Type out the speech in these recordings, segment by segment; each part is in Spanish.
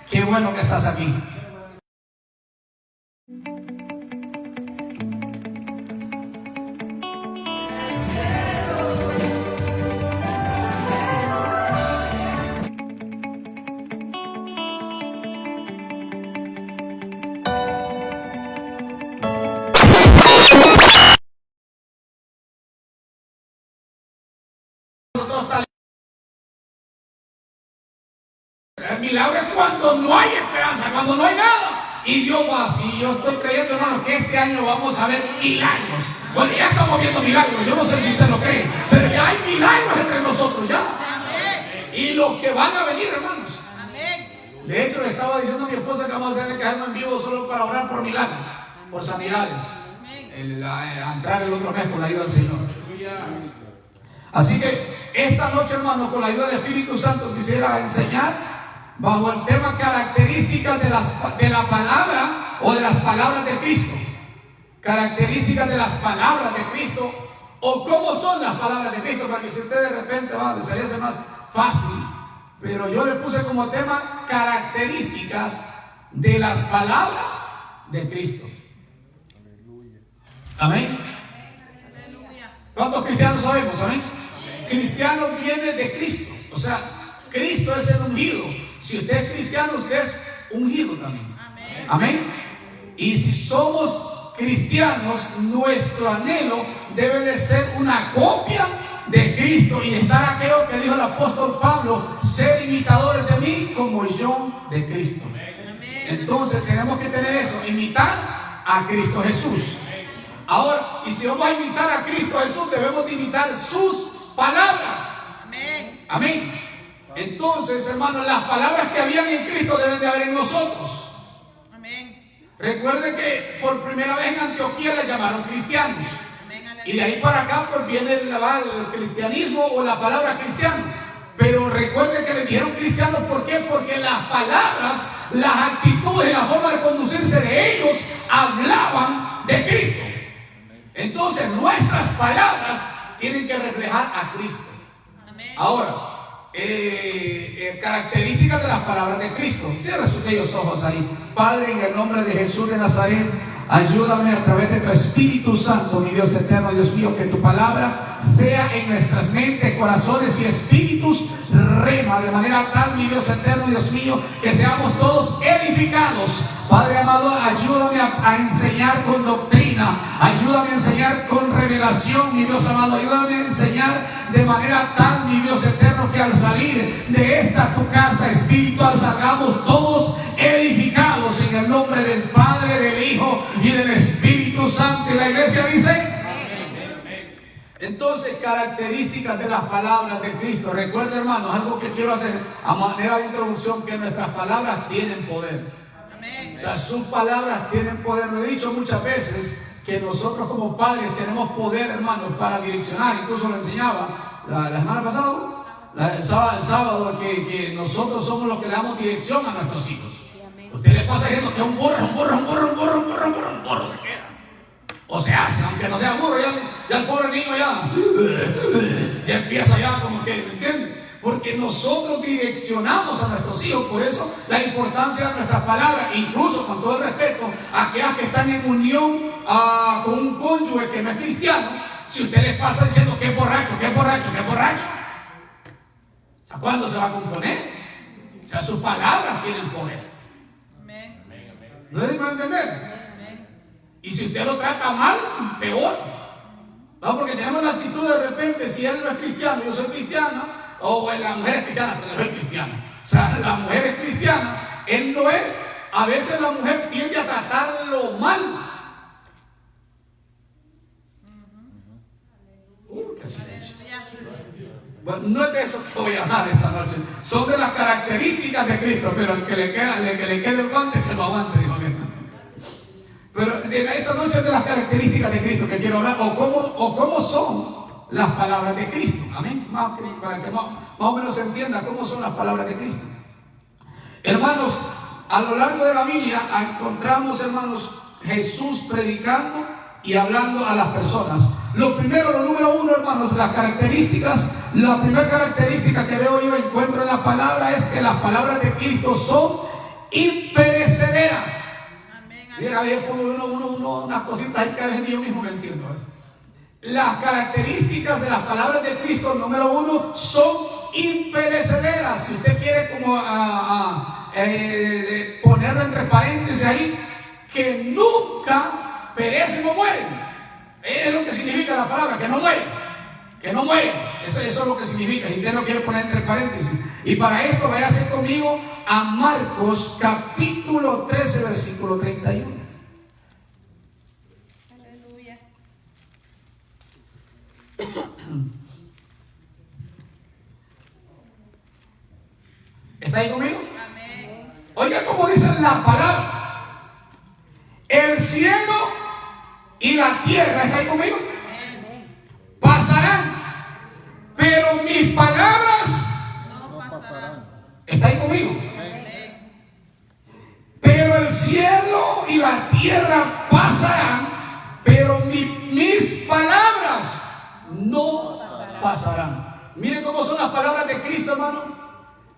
Qué bueno que estás aquí. El milagro es cuando no hay esperanza, cuando no hay nada. Y Dios va así. Y yo estoy creyendo, hermano, que este año vamos a ver milagros. Bueno, ya estamos viendo milagros. Yo no sé si usted lo cree, pero ya hay milagros entre nosotros ya. Y los que van a venir, hermanos. De hecho, le estaba diciendo a mi esposa que vamos a hacer el cajerno en vivo solo para orar por milagros, por sanidades. A entrar el otro mes con la ayuda del Señor. Así que esta noche, hermano, con la ayuda del Espíritu Santo, quisiera enseñar bajo el tema características de la palabra o de las palabras de Cristo. Características de las palabras de Cristo o cómo son las palabras de Cristo, para que si usted de repente les hace más fácil. Pero yo le puse como tema características de las palabras de Cristo. Amén. ¿Cuántos cristianos sabemos? Amén. Cristiano viene de Cristo. O sea, Cristo es el ungido. Si usted es cristiano, usted es ungido también. Amén. Y si somos cristianos, nuestro anhelo debe de ser una copia de Cristo y estar aquello que dijo el apóstol Pablo: ser imitadores de mí como yo de Cristo. Entonces tenemos que tener eso, imitar a Cristo Jesús. Ahora, y si vamos a imitar a Cristo Jesús, debemos de imitar sus palabras. Amén. Entonces, hermanos, las palabras que habían en Cristo deben de haber en nosotros. Recuerden que por primera vez en Antioquía le llamaron cristianos. Y de ahí para acá pues viene el cristianismo o la palabra cristiano. Pero recuerden que le dijeron cristianos, ¿por qué? Porque las palabras, las actitudes y la forma de conducirse de ellos hablaban de Cristo. Entonces nuestras palabras tienen que reflejar a Cristo. Ahora, características de las palabras de Cristo. Cierra sus bellos ojos ahí. Padre, en el nombre de Jesús de Nazaret, ayúdame a través de tu Espíritu Santo, mi Dios eterno, Dios mío, que tu palabra sea en nuestras mentes, corazones y espíritus rema, de manera tal, mi Dios eterno, Dios mío, que seamos todos edificados. Padre amado, ayúdame a enseñar con doctrina, ayúdame a enseñar con revelación, mi Dios amado, ayúdame a enseñar de manera tal, mi Dios eterno, que al salir de esta tu casa espiritual salgamos todos edificados en el nombre del Padre, del Hijo y del Espíritu Santo. Y la iglesia dice: entonces, características de las palabras de Cristo. Recuerda, hermanos, algo que quiero hacer a manera de introducción, que nuestras palabras tienen poder. O sea, sus palabras tienen poder. Lo he dicho muchas veces, que nosotros como padres tenemos poder, hermanos, para direccionar. Incluso lo enseñaba la semana pasada, el sábado, que nosotros somos los que le damos dirección a nuestros hijos. Usted le pasa diciendo que un burro se queda. O se hace, aunque no sea burro, ya el pobre niño ya empieza ya como que, ¿me entiende? Porque nosotros direccionamos a nuestros hijos. Por eso la importancia de nuestras palabras, incluso con todo el respeto a aquellas que están en unión con un cónyuge que no es cristiano. Si usted les pasa diciendo que es borracho, ¿a cuándo se va a componer? O sea, sus palabras tienen poder. ¿No deben entender? Y si usted lo trata mal, peor. No, porque tenemos la actitud de repente, si él no es cristiano, yo soy cristiana, o la mujer es cristiana, pero yo soy cristiana. O sea, la mujer es cristiana, él no es. A veces la mujer tiende a tratarlo mal. Qué silencio. Bueno, no es de eso que voy a hablar esta noche. Son de las características de Cristo, pero el que le quede el guante, que lo aguante, dijo que no. Pero esta noche es de las características de Cristo que quiero hablar, o cómo son las palabras de Cristo. Amén. Para que más o menos se entienda cómo son las palabras de Cristo. Hermanos, a lo largo de la Biblia encontramos, hermanos, Jesús predicando y hablando a las personas. Lo número uno, hermanos, las características. La primera característica que veo yo, encuentro en la palabra, es que las palabras de Cristo son imperecederas. Amén. Mira, había como unas cositas ahí que a veces yo mismo me entiendo. Las características de las palabras de Cristo, número 1, son imperecederas. Si usted quiere como ponerlo entre paréntesis ahí, que nunca perecen o mueren. Es lo que significa la palabra, que no mueren. Que no mueren. Eso es lo que significa. Si usted lo quiere poner entre paréntesis. Y para esto váyase conmigo a Marcos capítulo 13, versículo 31. Aleluya. ¿Está ahí conmigo? Amén. Oiga cómo dice la palabra. El cielo y la tierra, ¿está ahí conmigo? Pasarán, pero mis palabras No pasarán. ¿está ahí conmigo? Amén. Pero el cielo y la tierra pasarán, pero mis palabras no pasarán. Miren cómo son las palabras de Cristo, hermano.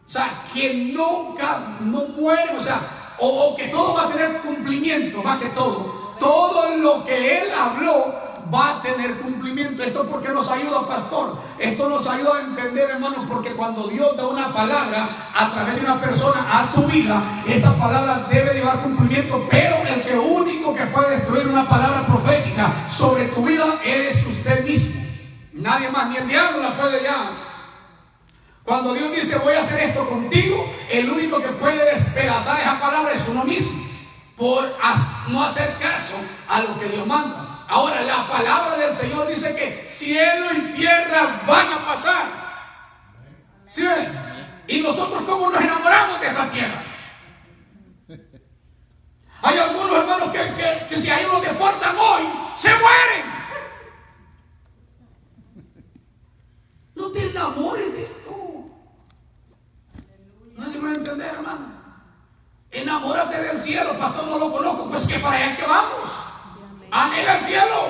O sea, que nunca no muere, o sea, o que todo va a tener cumplimiento, más que todo. Todo lo que Él habló va a tener cumplimiento. Esto porque nos ayuda, pastor. Esto nos ayuda a entender, hermanos, porque cuando Dios da una palabra a través de una persona a tu vida, esa palabra debe llevar cumplimiento. Pero el que único que puede destruir una palabra profética sobre tu vida eres usted mismo. Nadie más, ni el diablo la puede ya. Cuando Dios dice voy a hacer esto contigo, el único que puede despedazar esa palabra es uno mismo, por no hacer caso a lo que Dios manda. Ahora la palabra del Señor dice que cielo y tierra van a pasar. ¿Sí ven? Y nosotros cómo nos enamoramos de esta tierra. Hay algunos hermanos que si hay unos que portan hoy, se mueren. No te enamores de esto. No se puede entender, hermano. Enamórate del cielo, pastor, no lo conozco, pues que para allá es que vamos. Anhela el cielo.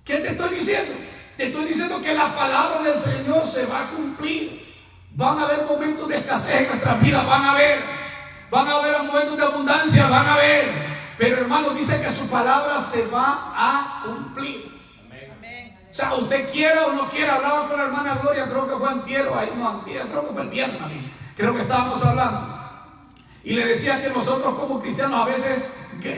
¿Qué te estoy diciendo? Te estoy diciendo que la palabra del Señor se va a cumplir. Van a haber momentos de escasez en nuestras vidas, van a haber momentos de abundancia, van a haber. Pero hermano, dice que su palabra se va a cumplir. O sea, usted quiera o no quiera, hablaba con la hermana Gloria, creo que fue antier o ahí, no antier, creo que fue el viernes, creo que estábamos hablando. Y le decía que nosotros como cristianos a veces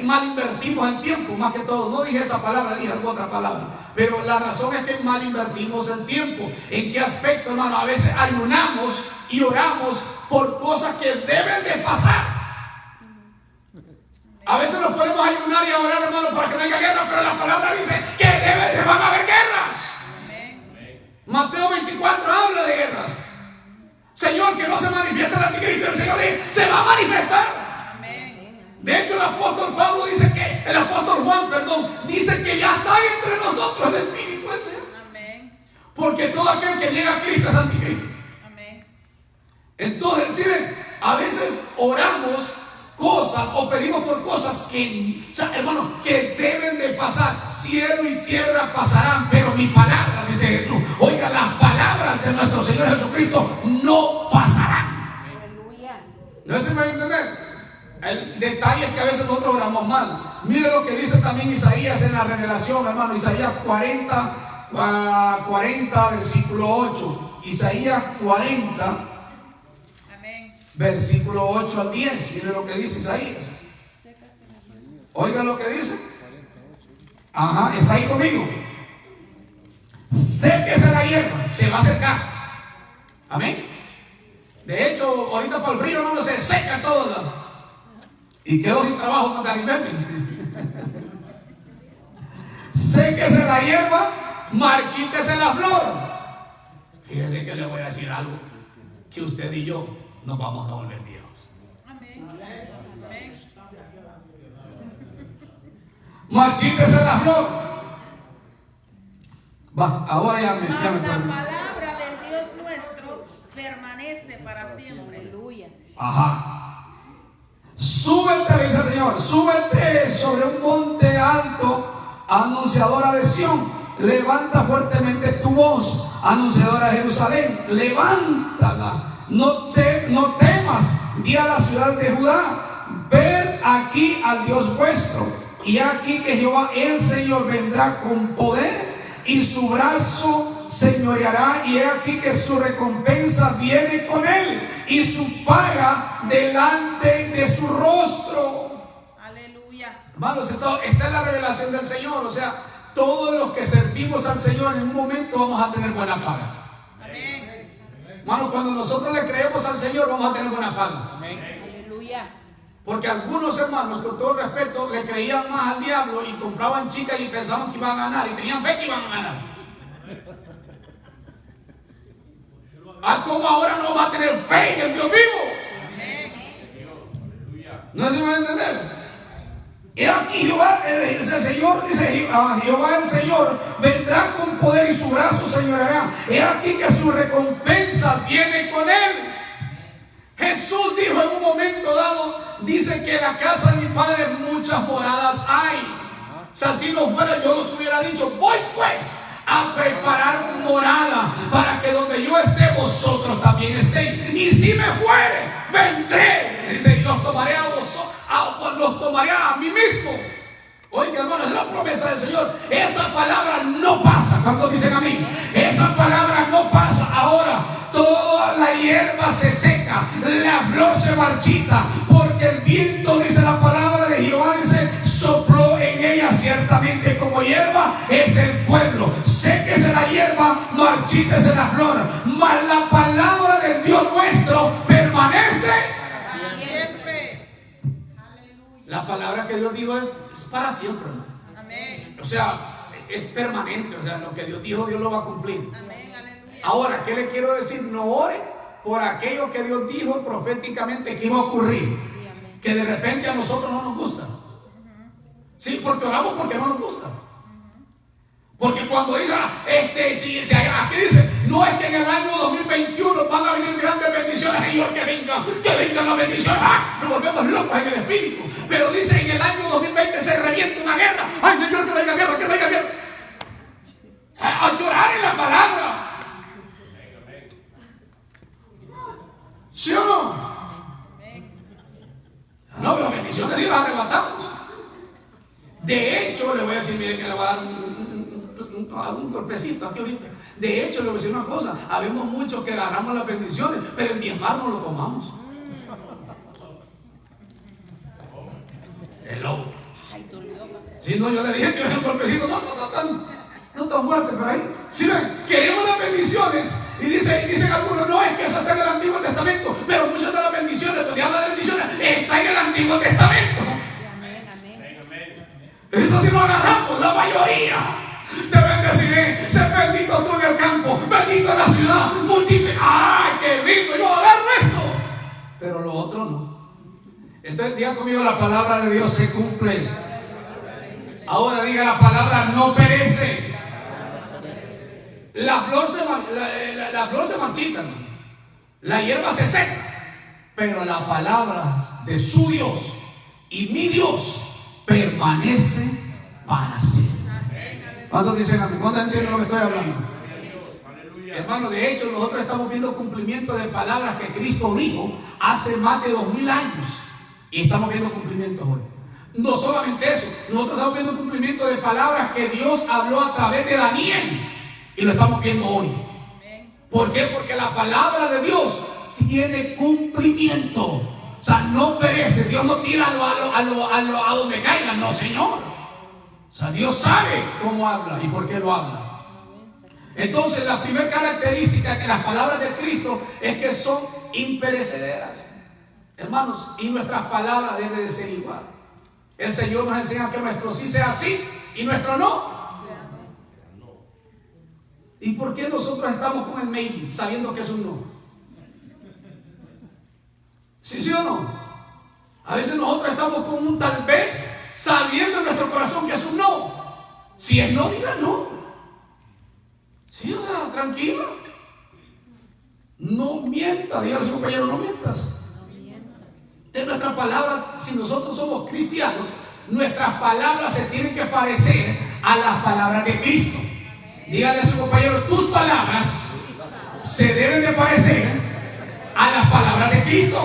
mal invertimos el tiempo, más que todo. No dije esa palabra, dije alguna otra palabra. Pero la razón es que mal invertimos el tiempo. ¿En qué aspecto, hermano? A veces ayunamos y oramos por cosas que deben de pasar. A veces nos podemos ayunar y orar, hermano, para que no haya guerra, pero la palabra dice que van a haber guerras. Mateo 24 habla de guerras. Señor, que no se manifiesta el anticristo. El Señor dice, se va a manifestar. De hecho, el apóstol Pablo dice que, el apóstol Juan, perdón, dice que ya está entre nosotros el Espíritu ese. Porque todo aquel que niega a Cristo es anticristo. Entonces, ¿sí ven? A veces oramos cosas o pedimos por cosas que, o sea, hermano, que deben de pasar. Cielo y tierra pasarán, pero mi palabra, dice Jesús. Oiga, las palabras de nuestro Señor Jesucristo no pasarán. ¿No se me va a entender? El detalle es que a veces nosotros oramos mal. Mire lo que dice también Isaías en la revelación, hermano. Isaías 40, versículo 8. Isaías 40, versículo 8 al 10. Mire lo que dice Isaías. Oiga lo que dice. Ajá, está ahí conmigo. Séquese la hierba, se va a secar. Amén. De hecho, ahorita para el frío no se seca todo. Y quedó sin trabajo con Garibelli. Séquese la hierba, marchítese la flor. Fíjese que le voy a decir algo. Que usted y yo nos vamos a volver viejos. Marchítese la flor. Va, ahora ya me la palabra del Dios nuestro permanece para siempre. Aleluya. Ajá. Súbete, dice el Señor, súbete sobre un monte alto, anunciadora de Sión. Levanta fuertemente tu voz, anunciadora de Jerusalén. Levántala. No temas, di a la ciudad de Judá: ved aquí al Dios vuestro, y aquí que Jehová el Señor vendrá con poder, y su brazo señoreará, y he aquí que su recompensa viene con él, y su paga delante de su rostro. Aleluya. Hermanos, esta es la revelación del Señor. O sea, todos los que servimos al Señor en un momento vamos a tener buena paga. Amén. Hermanos, cuando nosotros le creemos al Señor vamos a tener buena paga. Aleluya. Porque algunos hermanos, con todo respeto, le creían más al diablo y compraban chicas y pensaban que iban a ganar y tenían fe que iban a ganar. Como ahora no va a tener fe en el Dios vivo. No se va a entender. Y aquí Jehová el Señor, dice Jehová el Señor vendrá con poder y su brazo señoreará. He aquí que su recompensa viene con él. Jesús dijo en un momento dado, dice que en la casa de mi Padre muchas moradas hay. Si así no fuera, yo los hubiera dicho: voy pues a preparar morada para que donde yo esté vosotros también estéis. Y si me fuere, vendré, dice, y los tomaré a vosotros, los tomaré a mí mismo. Oiga, hermano, es la promesa del Señor. Esa palabra no pasa. ¿Cuántos dicen amén? Esa palabra no pasa. Ahora toda la hierba se seca, la flor se marchita, porque el viento, dice la palabra de Jehová, dice, sopló en ella. Ciertamente como hierba es el pueblo. Séquese la hierba, marchítese la flor, mas la palabra del Dios nuestro permanece Siempre. La palabra que Dios dijo es para siempre, ¿no? Amén. O sea, es permanente. O sea, lo que Dios dijo, Dios lo va a cumplir. Amén. Aleluya. Ahora, ¿qué le quiero decir? No ore por aquello que Dios dijo proféticamente que iba a ocurrir, que de repente a nosotros no nos gusta. Sí, porque oramos porque no nos gusta. Porque cuando dice, aquí dice, no es que en el año 2021 van a venir grandes bendiciones, Señor, que vengan las bendiciones. Nos volvemos locos en el espíritu. Pero dice, en el año 2020 se revienta una guerra. Ay, Señor, que venga guerra, que venga guerra. A llorar en la palabra. ¿Sí o no? No, las bendiciones sí las arrebatamos. De hecho, le voy a decir, miren, que le voy a dar un golpecito aquí ahorita. De hecho, le voy a decir una cosa: habemos muchos que agarramos las bendiciones, pero el diezmar no lo tomamos. Hello. Si no, yo le dije que era un golpecito, no tan fuerte, pero ahí. Si ven, queremos las bendiciones. Y dicen algunos, no, es que eso está en el Antiguo Testamento, pero muchas de las bendiciones, donde habla de bendiciones, está en el Antiguo Testamento. Eso sí lo agarramos, la mayoría. Te bendeciré, sé bendito tú en el campo, bendito en la ciudad, múltiple. ¡Ay, qué lindo! Yo agarro eso. Pero lo otro no. Entonces diga conmigo, la palabra de Dios se cumple. Ahora diga, la palabra no perece. La flor se marchita, ¿no? La hierba se seca, pero la palabra de su Dios y mi Dios permanece para siempre. ¿Cuántos dicen a mí? ¿Cuántos entienden lo que estoy hablando? Hermano, de hecho, nosotros estamos viendo cumplimiento de palabras que Cristo dijo hace más de 2000 años y estamos viendo cumplimientos hoy. No solamente eso, nosotros estamos viendo cumplimiento de palabras que Dios habló a través de Daniel y lo estamos viendo hoy. ¿Por qué? Porque la palabra de Dios tiene cumplimiento. O sea, no perece. Dios no tira a donde caiga, no, Señor. O sea, Dios sabe cómo habla y por qué lo habla. Entonces, la primera característica de las palabras de Cristo es que son imperecederas. Hermanos, y nuestras palabras deben de ser igual. El Señor nos enseña que nuestro sí sea sí y nuestro no. ¿Y por qué nosotros estamos con el maybe sabiendo que es un no? ¿Sí o no? A veces nosotros estamos con un tal vez sabiendo en nuestro corazón que es un no. Si es no, diga no. Sí, o sea, tranquilo. No mientas, dígale a su compañero, no mientas. De nuestra palabra, si nosotros somos cristianos, nuestras palabras se tienen que parecer a las palabras de Cristo. Dígale a su compañero, tus palabras se deben de parecer a las palabras de Cristo.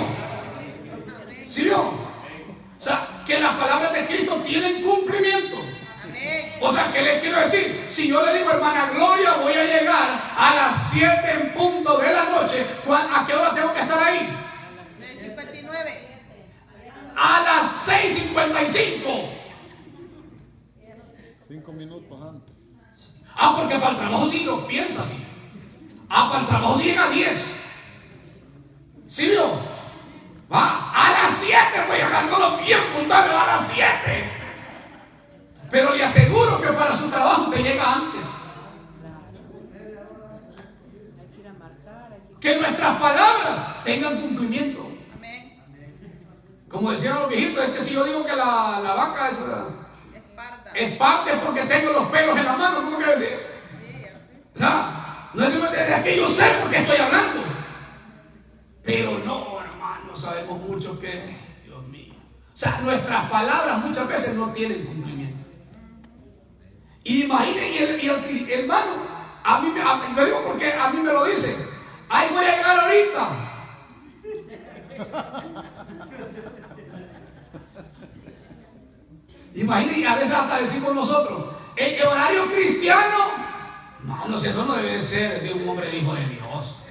tienen cumplimiento. Amén. O sea, ¿qué les quiero decir? Si yo le digo, hermana Gloria, voy a llegar a las 7 en punto de la noche, ¿a qué hora tengo que estar ahí? 6:59. A las 6:55. 5 minutos antes. Ah, porque para el trabajo sí lo piensa así. Ah, para el trabajo sí llega a 10. ¿Sí vio? Va, a las 7 voy a llegar, no lo bien puntual, a las 7. Pero le aseguro que para su trabajo usted llega antes. Que nuestras palabras tengan cumplimiento. Amén. Como decían los viejitos, es que si yo digo que la vaca es Esparta. parte es porque tengo los pelos en la mano, ¿cómo que decir? Sí, así. No es que yo sé por qué estoy hablando. Pero no, hermano, sabemos mucho que, Dios mío. O sea, nuestras palabras muchas veces no tienen cumplimiento. Imaginen, y el hermano, lo digo porque a mí me lo dicen. Ahí voy a llegar ahorita. Imaginen, a veces hasta decimos nosotros, el horario cristiano, no sé, eso no debe ser de un hombre hijo de Dios.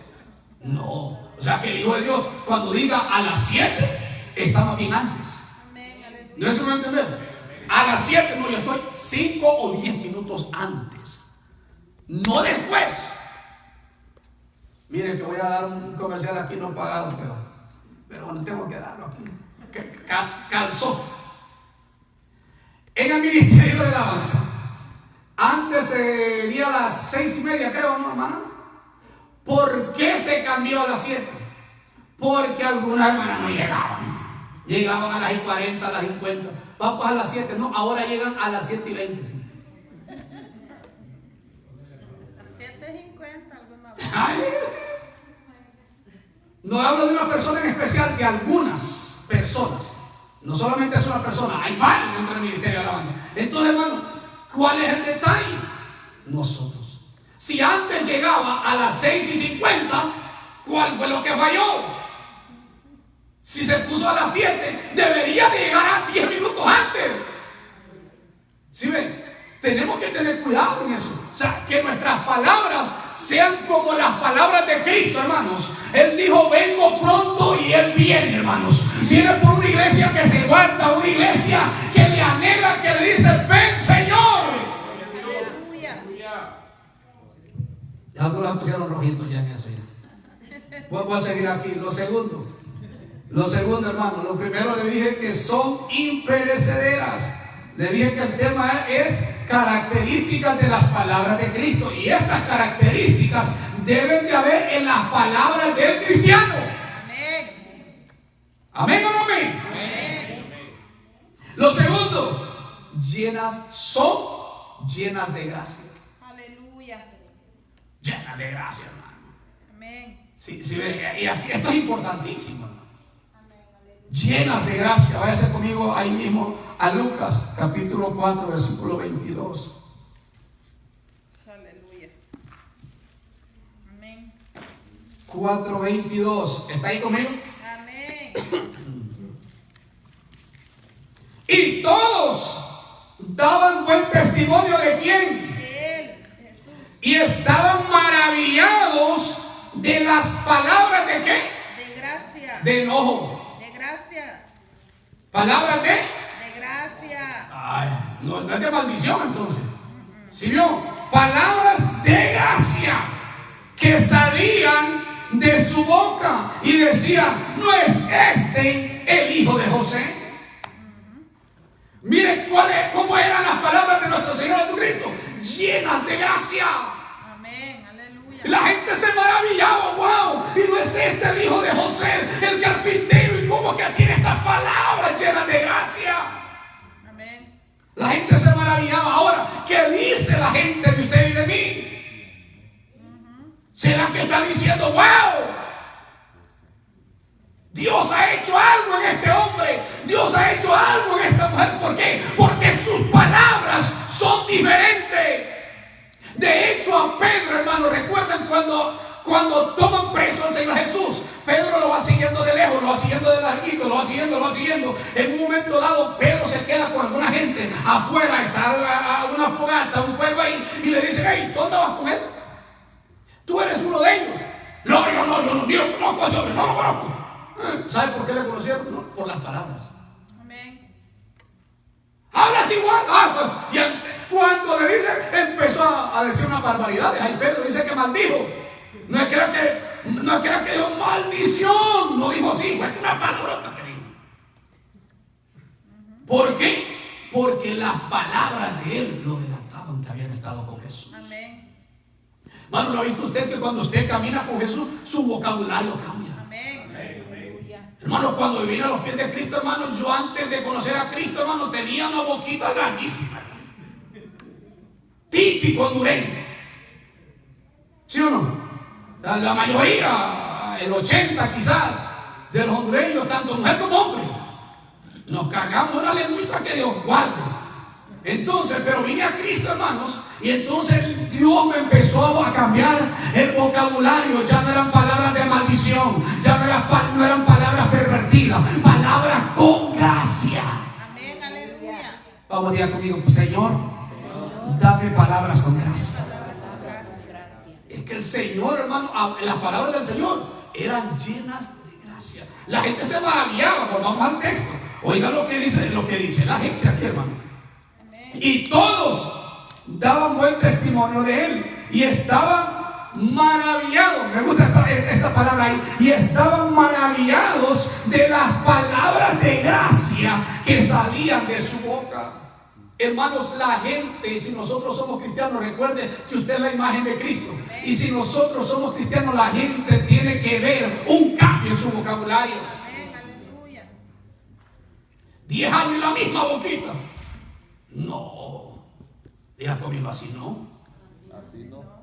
No, o sea que el hijo de Dios cuando diga a las 7, estamos bien antes. Amén. Aleluya. ¿No eso me entender? A las 7, no, yo estoy 5 o 10 minutos antes, no después. Miren que voy a dar un comercial aquí no pagado, pero bueno, tengo que darlo aquí. Calzó. En el ministerio de alabanza, antes se venía a las 6:30, creo, ¿no, hermana? ¿Por qué se cambió a las 7? Porque algunas hermanas no llegaban. Llegaban a las 40, a las 50. Vamos a las 7, no, ahora llegan a las 7:20. ¿Sí? 7:50, alguna vez. Ay, no hablo de una persona en especial, de algunas personas. No solamente es una persona, hay varios dentro del ministerio de alabanza. Entonces, hermano, ¿cuál es el detalle? Nosotros. Si antes llegaba a las 6:50, ¿cuál fue lo que falló? Si se puso a las 7, debería de llegar a 10 minutos antes. ¿Sí ven? Tenemos que tener cuidado en eso. O sea, que nuestras palabras sean como las palabras de Cristo, hermanos. Él dijo, vengo pronto, y Él viene, hermanos. Viene por una iglesia que se guarda, una iglesia que le anhela, que le dice, ven, Señor. Aleluya. Ya no las pusieron rojitos ya en eso ya. Voy a seguir aquí. Lo segundo, hermano. Lo primero le dije que son imperecederas. Le dije que el tema es características de las palabras de Cristo. Y estas características deben de haber en las palabras del cristiano. Amén. ¿Amén o no amén? Amén. Lo segundo, son llenas de gracia. Aleluya. Llenas de gracia, hermano. Amén. Sí, y aquí esto es importantísimo, hermano. Llenas de gracia. Váyase conmigo ahí mismo a Lucas capítulo 4 versículo 22. Aleluya. Amén. 4:22. ¿Está ahí conmigo? Amén. Y todos daban buen testimonio de quién. De Él, Jesús. Y estaban maravillados de las palabras de qué. De gracia. De enojo. De gracia. Palabras de. De gracia. Ay, no es de maldición entonces. ¿Sí vio? Palabras de gracia que salían de su boca y decían, ¿no es este el hijo de José? Miren cómo eran las palabras de nuestro Señor Jesucristo, llenas de gracia. Amén. Aleluya. La gente se maravillaba, wow, y no es este el hijo de José, el carpintero, y cómo que tiene estas palabras llenas de gracia. Amén. La gente se maravillaba. Ahora, ¿qué dice la gente de usted y de mí? ¿Será que está diciendo, wow, Dios ha hecho algo en este hombre, Dios ha hecho algo en esta mujer? ¿Por qué? Porque sus palabras son diferentes. De hecho, a Pedro, hermano, recuerdan cuando toman preso al Señor Jesús, Pedro lo va siguiendo de lejos, lo va siguiendo de larguito, lo va siguiendo. En un momento dado, Pedro se queda con alguna gente afuera, está a una fogata, un fuego ahí, y le dice: hey, ¿dónde vas con él? Tú eres uno de ellos. No, yo no lo conozco. ¿Sabe por qué le conocieron? No, por las palabras. Amén. Hablas igual. Y cuando le dice, empezó a decir una barbaridad. Ahí Pedro dice que maldijo. No es que dio maldición. No dijo sí, fue una palabrota que dijo. ¿Por qué? Porque las palabras de él lo delataban que habían estado con Jesús. Amén. Hermano, ¿lo ha visto usted que cuando usted camina con Jesús, su vocabulario cambia? Amén. Hermano, cuando vine a los pies de Cristo, hermano, yo antes de conocer a Cristo, hermano, tenía una boquita grandísima. Típico hondureño. ¿Sí o no? La mayoría, el 80 quizás, de los hondureños, tanto mujer como hombre, nos cargamos una lengüita que Dios guarde. Entonces, pero vine a Cristo, hermanos, y entonces Dios me empezó a cambiar el vocabulario. Ya no eran palabras de maldición, ya no eran palabras pervertidas, palabras con gracia. Amén, aleluya. Vamos a decir conmigo: Señor, dame palabras con gracia. Es que el Señor, hermano, las palabras del Señor eran llenas de gracia. La gente se maravillaba. Volvamos al texto. Oigan lo que dice la gente aquí, hermano. Y todos daban buen testimonio de él y estaban maravillados. Me gusta esta palabra ahí. Y estaban maravillados de las palabras de gracia que salían de su boca. Hermanos, la gente, si nosotros somos cristianos, recuerde que usted es la imagen de Cristo. Y si nosotros somos cristianos, la gente tiene que ver un cambio en su vocabulario. Amén, aleluya. 10 años y la misma boquita. No, diga conmigo, así no.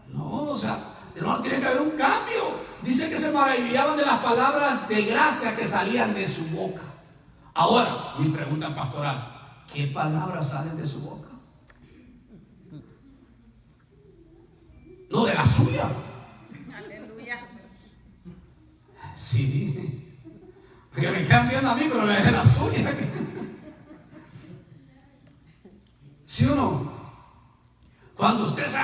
No, o sea, hermano, tiene que haber un cambio. Dice que se maravillaban de las palabras de gracia que salían de su boca. Ahora, mi pregunta pastoral: ¿qué palabras salen de su boca? No, de la suya. Aleluya. Sí, porque me cambian a mí, pero de la suya. ¿Sí o no? Cuando usted se...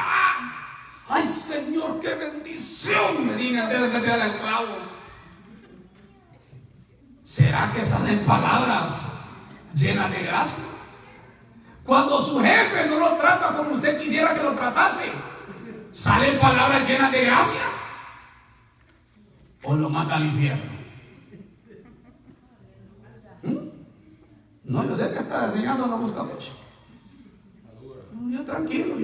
¡ay, Señor, qué bendición! Me diga, en vez de meterle el clavo. ¿Será que salen palabras llenas de gracia? Cuando su jefe no lo trata como usted quisiera que lo tratase, ¿salen palabras llenas de gracia? ¿O lo manda al infierno? No, yo sé que esta enseñanza no gusta mucho. Yo tranquilo.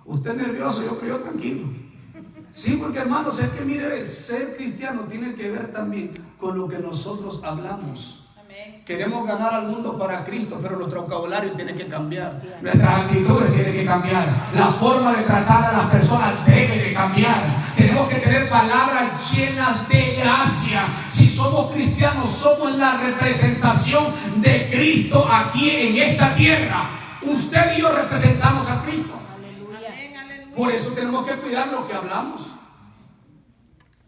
Usted nervioso, yo tranquilo. Sí, porque hermanos, es que mire, ser cristiano tiene que ver también con lo que nosotros hablamos. Amén. Queremos ganar al mundo para Cristo, pero nuestro vocabulario tiene que cambiar. Nuestras actitudes tienen que cambiar. La forma de tratar a las personas debe de cambiar. Tenemos que tener palabras llenas de gracia. Si somos cristianos, somos la representación de Cristo aquí en esta tierra. Usted y yo representamos a Cristo. Aleluya. Amén, aleluya. Por eso tenemos que cuidar lo que hablamos.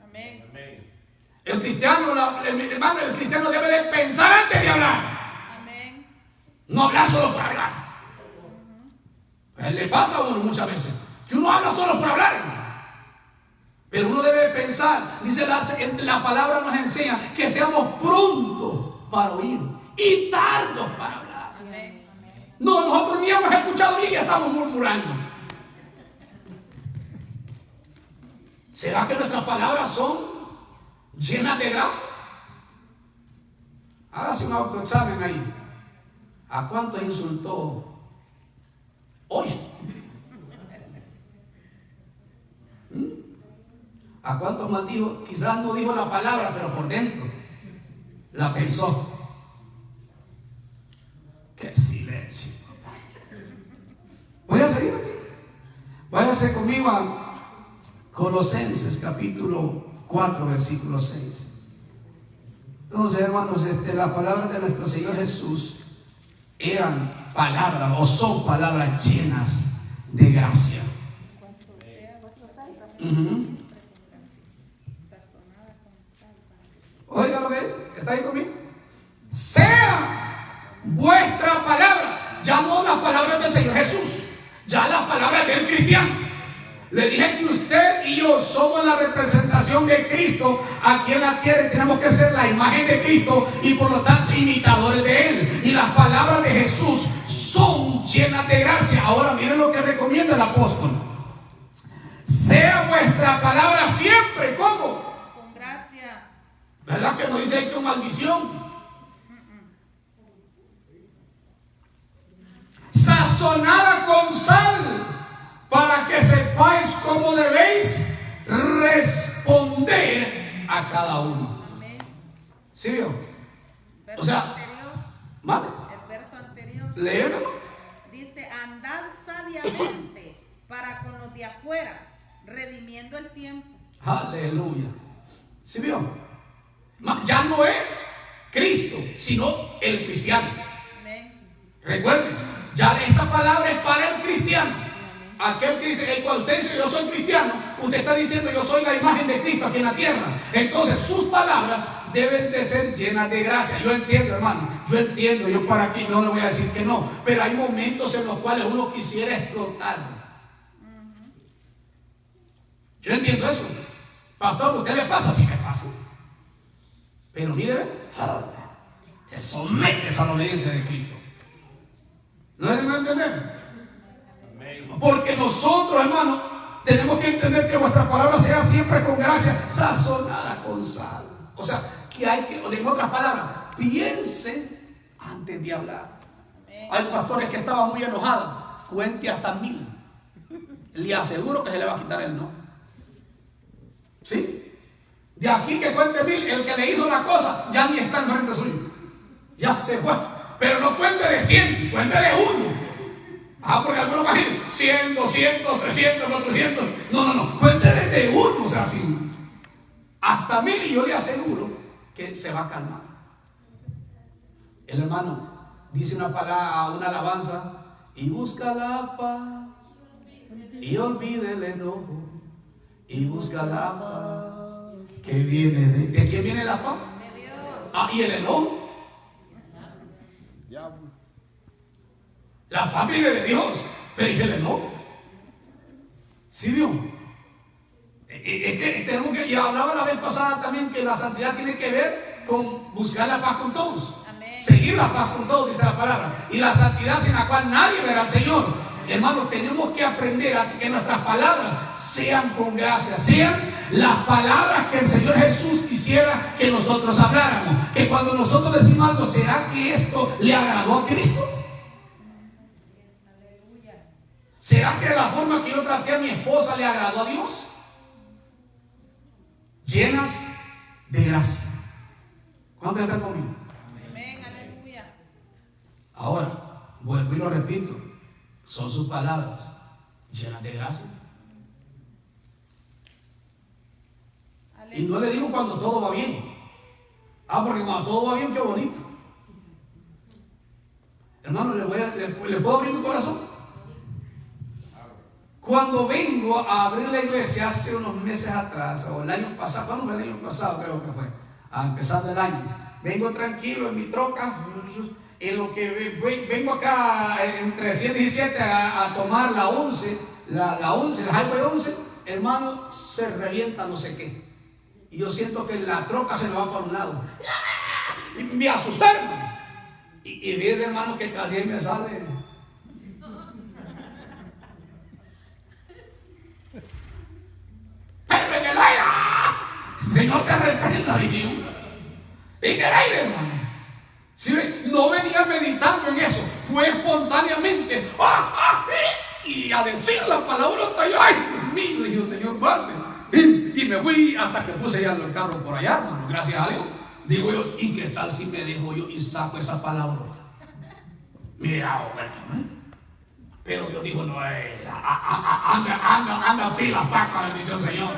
Amén. El cristiano, hermano, el cristiano debe de pensar antes de hablar. Amén. No hablar solo por hablar. Le pasa a uno muchas veces que uno habla solo por hablar. Pero uno debe pensar. Dice la palabra nos enseña que seamos prontos para oír y tardos para hablar. Amén. No, nosotros ni hemos escuchado bien y ya estamos murmurando. ¿Será que nuestras palabras son llenas de gracia? Hágase un autoexamen ahí. ¿A cuántos insultó hoy? ¿A cuántos maldijo? Quizás no dijo la palabra, pero por dentro la pensó. ¡Qué silencio! Voy a seguir aquí. Váyase conmigo a Colosenses capítulo 4, versículo 6. Entonces, hermanos, la palabra de nuestro Señor Jesús eran palabras o son palabras llenas de gracia. Oiga lo que es, ¿está ahí conmigo? Sea vuestra palabra, ya no las palabras del Señor Jesús, ya las palabras del cristiano. Le dije que usted y yo somos la representación de Cristo aquí en la tierra y tenemos que ser la imagen de Cristo y por lo tanto imitadores de Él. Y las palabras de Jesús son llenas de gracia. Ahora miren lo que recomienda el apóstol. Sea vuestra palabra siempre, ¿cómo? Con gracia. ¿Verdad que no dice ahí con maldición? Sazonada con sal, para que sepáis cómo debéis responder a cada uno. Amén. ¿Sí vio? Verso O sea, anterior, ¿vale? el verso anterior Léemelo. dice: andad sabiamente para con los de afuera, redimiendo el tiempo. Aleluya. ¿Sí vio? Ya no es Cristo, sino el cristiano. Amén. Recuerden, ya esta palabra es para el cristiano. Aquel que dice, cuando usted dice yo soy cristiano, usted está diciendo yo soy la imagen de Cristo aquí en la tierra. Entonces sus palabras deben de ser llenas de gracia. Yo entiendo, hermano, yo entiendo, yo para aquí no le voy a decir que no, pero hay momentos en los cuales uno quisiera explotar. Yo entiendo eso. Pastor, ¿a usted le pasa? Sí que pasa. Pero mire, te sometes a la obediencia de Cristo. ¿No es de entender? Porque nosotros, hermano, tenemos que entender que vuestra palabra sea siempre con gracia, sazonada con sal. O sea, que hay que, en otras palabras, piensen antes de hablar. Hay pastores que estaban muy enojados. Cuente hasta 1000. Le aseguro que se le va a quitar el no. ¿Sí? De aquí que cuente 1000, el que le hizo la cosa ya ni está en frente suyo. Ya se fue. Pero no cuente de 100, cuente de 1. Porque algunos imaginen 100, 200, 300, 400. No. Cuente desde 1, o sea, así. Hasta 1000 y yo le aseguro que se va a calmar. El hermano dice una palabra, una alabanza, y busca la paz y olvide el enojo y busca la paz que viene ¿de quién viene la paz? De Dios. ¿Y el enojo? La paz viene de Dios, pero ¿y el enojo? ¿Sí vio? Tenemos que, y hablaba la vez pasada también que la santidad tiene que ver con buscar la paz con todos. Amén. Seguir la paz con todos, dice la palabra. Y la santidad sin la cual nadie verá al Señor. Hermanos, tenemos que aprender a que nuestras palabras sean con gracia, sean las palabras que el Señor Jesús quisiera que nosotros habláramos. Que cuando nosotros decimos algo, ¿será que esto le agradó a Cristo? ¿Será que la forma que yo traté a mi esposa le agradó a Dios? Llenas de gracia. ¿Cuántos están conmigo? Amén, aleluya. Ahora, vuelvo y lo repito. Son sus palabras llenas de gracia. Y no le digo cuando todo va bien. Porque cuando todo va bien, qué bonito. Hermano, ¿le puedo abrir mi corazón? Cuando vengo a abrir la iglesia hace unos meses atrás, o el año pasado, ¿cuándo fue el año pasado? Creo que fue, empezando el año. Vengo tranquilo en mi troca, en lo que vengo acá entre 117 a tomar la 11, la 11, el Highway 11, hermano, se revienta no sé qué. Y yo siento que la troca se me va por un lado. Y me asusté, hermano. Y vi, hermano, que casi me sale. Pero en el aire, Señor, te reprenda, Dios. En el aire, hermano. ¿Sí? No venía meditando en eso, fue espontáneamente. Y a decir la palabra, ay, Dios mío, dijo, Señor, guarde. Y me fui hasta que puse ya el carro por allá, hermano, gracias a Dios. Digo yo, ¿y qué tal si me dejo yo y saco esa palabra? Mira, ¿verdad? Pero Dios dijo, no, anda pila, paca, le dijo el Señor.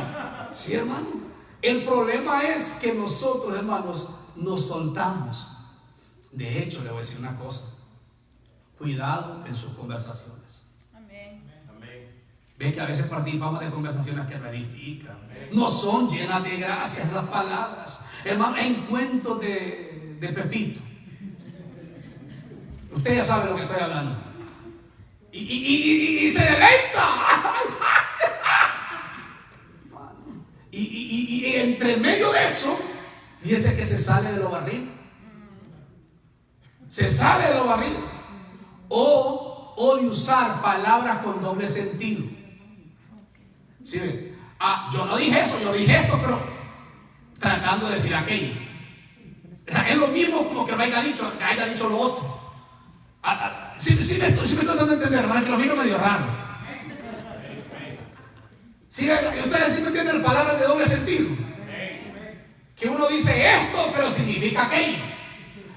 Sí, hermano. El problema es que nosotros, hermanos, nos soltamos. De hecho, le voy a decir una cosa. Cuidado en sus conversaciones. Amén. Ve que a veces participamos de conversaciones que me edifican. No son llenas de gracias las palabras. hermano, en cuentos de Pepito. Usted ya sabe de lo que estoy hablando. Y se deleita. Y entre medio de eso, fíjese que se sale de lo barrido. Se sale de lo barrido. O de usar palabras con doble sentido. ¿Sí ve? Yo no dije eso, yo dije esto, pero tratando de decir aquello. Es lo mismo como que me haya dicho lo otro. Sí me estoy dando a entender, hermano, que los miro medio raros. Sí, ustedes sí me entienden palabras de doble sentido. Que uno dice esto, pero significa aquello.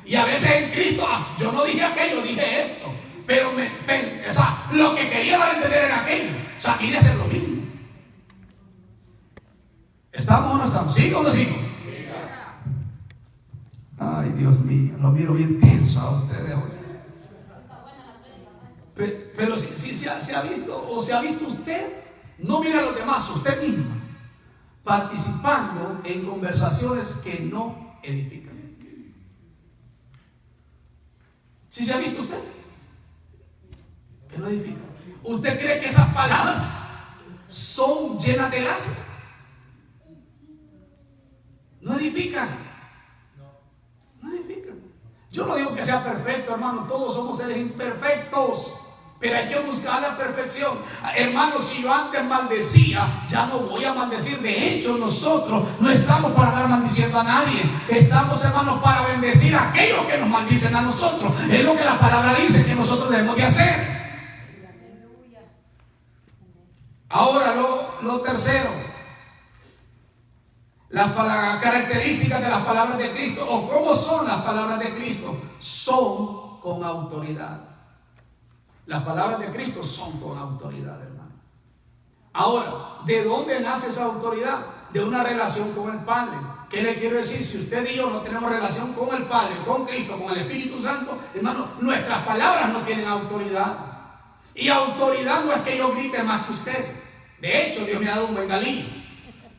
Y a veces en Cristo, yo no dije aquello, dije esto. Pero o sea, lo que quería dar a entender era aquello. O sea, viene a ser lo mismo. ¿Estamos o no estamos? ¿Sigo o no sigo? Ay, Dios mío, lo miro bien tenso a ustedes hoy. Pero si se ha visto, o se ha visto usted, no mira a los demás, usted mismo, participando en conversaciones que no edifican. ¿Sí se ha visto usted? Que no edifican. ¿Usted cree que esas palabras son llenas de gracia? No edifican. No edifican. Yo no digo que sea perfecto, hermano. Todos somos seres imperfectos, pero hay que buscar la perfección. Hermanos, si yo antes maldecía, ya no voy a maldecir. De hecho, nosotros no estamos para andar maldiciendo a nadie. Estamos, hermanos, para bendecir a aquellos que nos maldicen a nosotros. Es lo que la palabra dice que nosotros debemos de hacer. Ahora lo tercero, las características de las palabras de Cristo, o cómo son las palabras de Cristo, son con autoridad. Las palabras de Cristo son con autoridad, hermano. Ahora, ¿de dónde nace esa autoridad? De una relación con el Padre. ¿Qué le quiero decir? Si usted y yo no tenemos relación con el Padre, con Cristo, con el Espíritu Santo, hermano, nuestras palabras no tienen autoridad. Y autoridad no es que yo grite más que usted. De hecho, Dios me ha dado un bengalillo.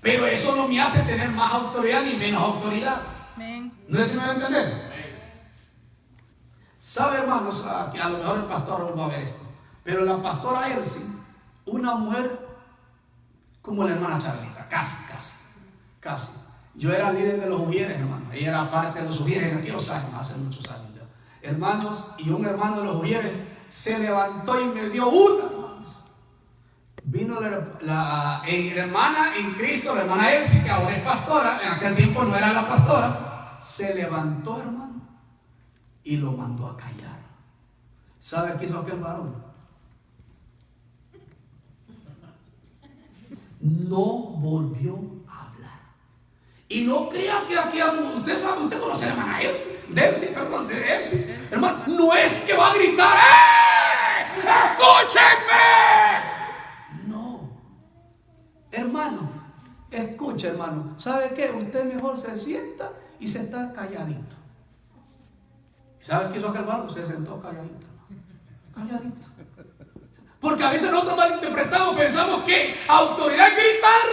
Pero eso no me hace tener más autoridad ni menos autoridad. ¿No sé si me va a entender? ¿Sabe, hermanos? Que a lo mejor el pastor va a ver esto. Pero la pastora Elsie, una mujer como la hermana Charlita, casi. Yo era líder de los Ujieres, hermano. Ella era parte de los Ujieres en aquellos años, hace muchos años ya. Hermanos, y un hermano de los Ujieres se levantó y me dio una. Vino la hermana en Cristo, la hermana Elsie, que ahora es pastora, en aquel tiempo no era la pastora, se levantó, hermano, y lo mandó a callar. ¿Sabe qué hizo aquel varón? No volvió a hablar. Y no crea que aquí, usted sabe, usted conoce a la hermana Elsie, de Elsie, hermano, no es que va a gritar, ¡escúchenme! Hermano, escucha, hermano. ¿Sabe qué? Usted mejor se sienta y se está calladito. ¿Sabe qué hizo aquel varón? Se sentó calladito. Porque a veces nosotros malinterpretamos, pensamos que autoridad es gritar.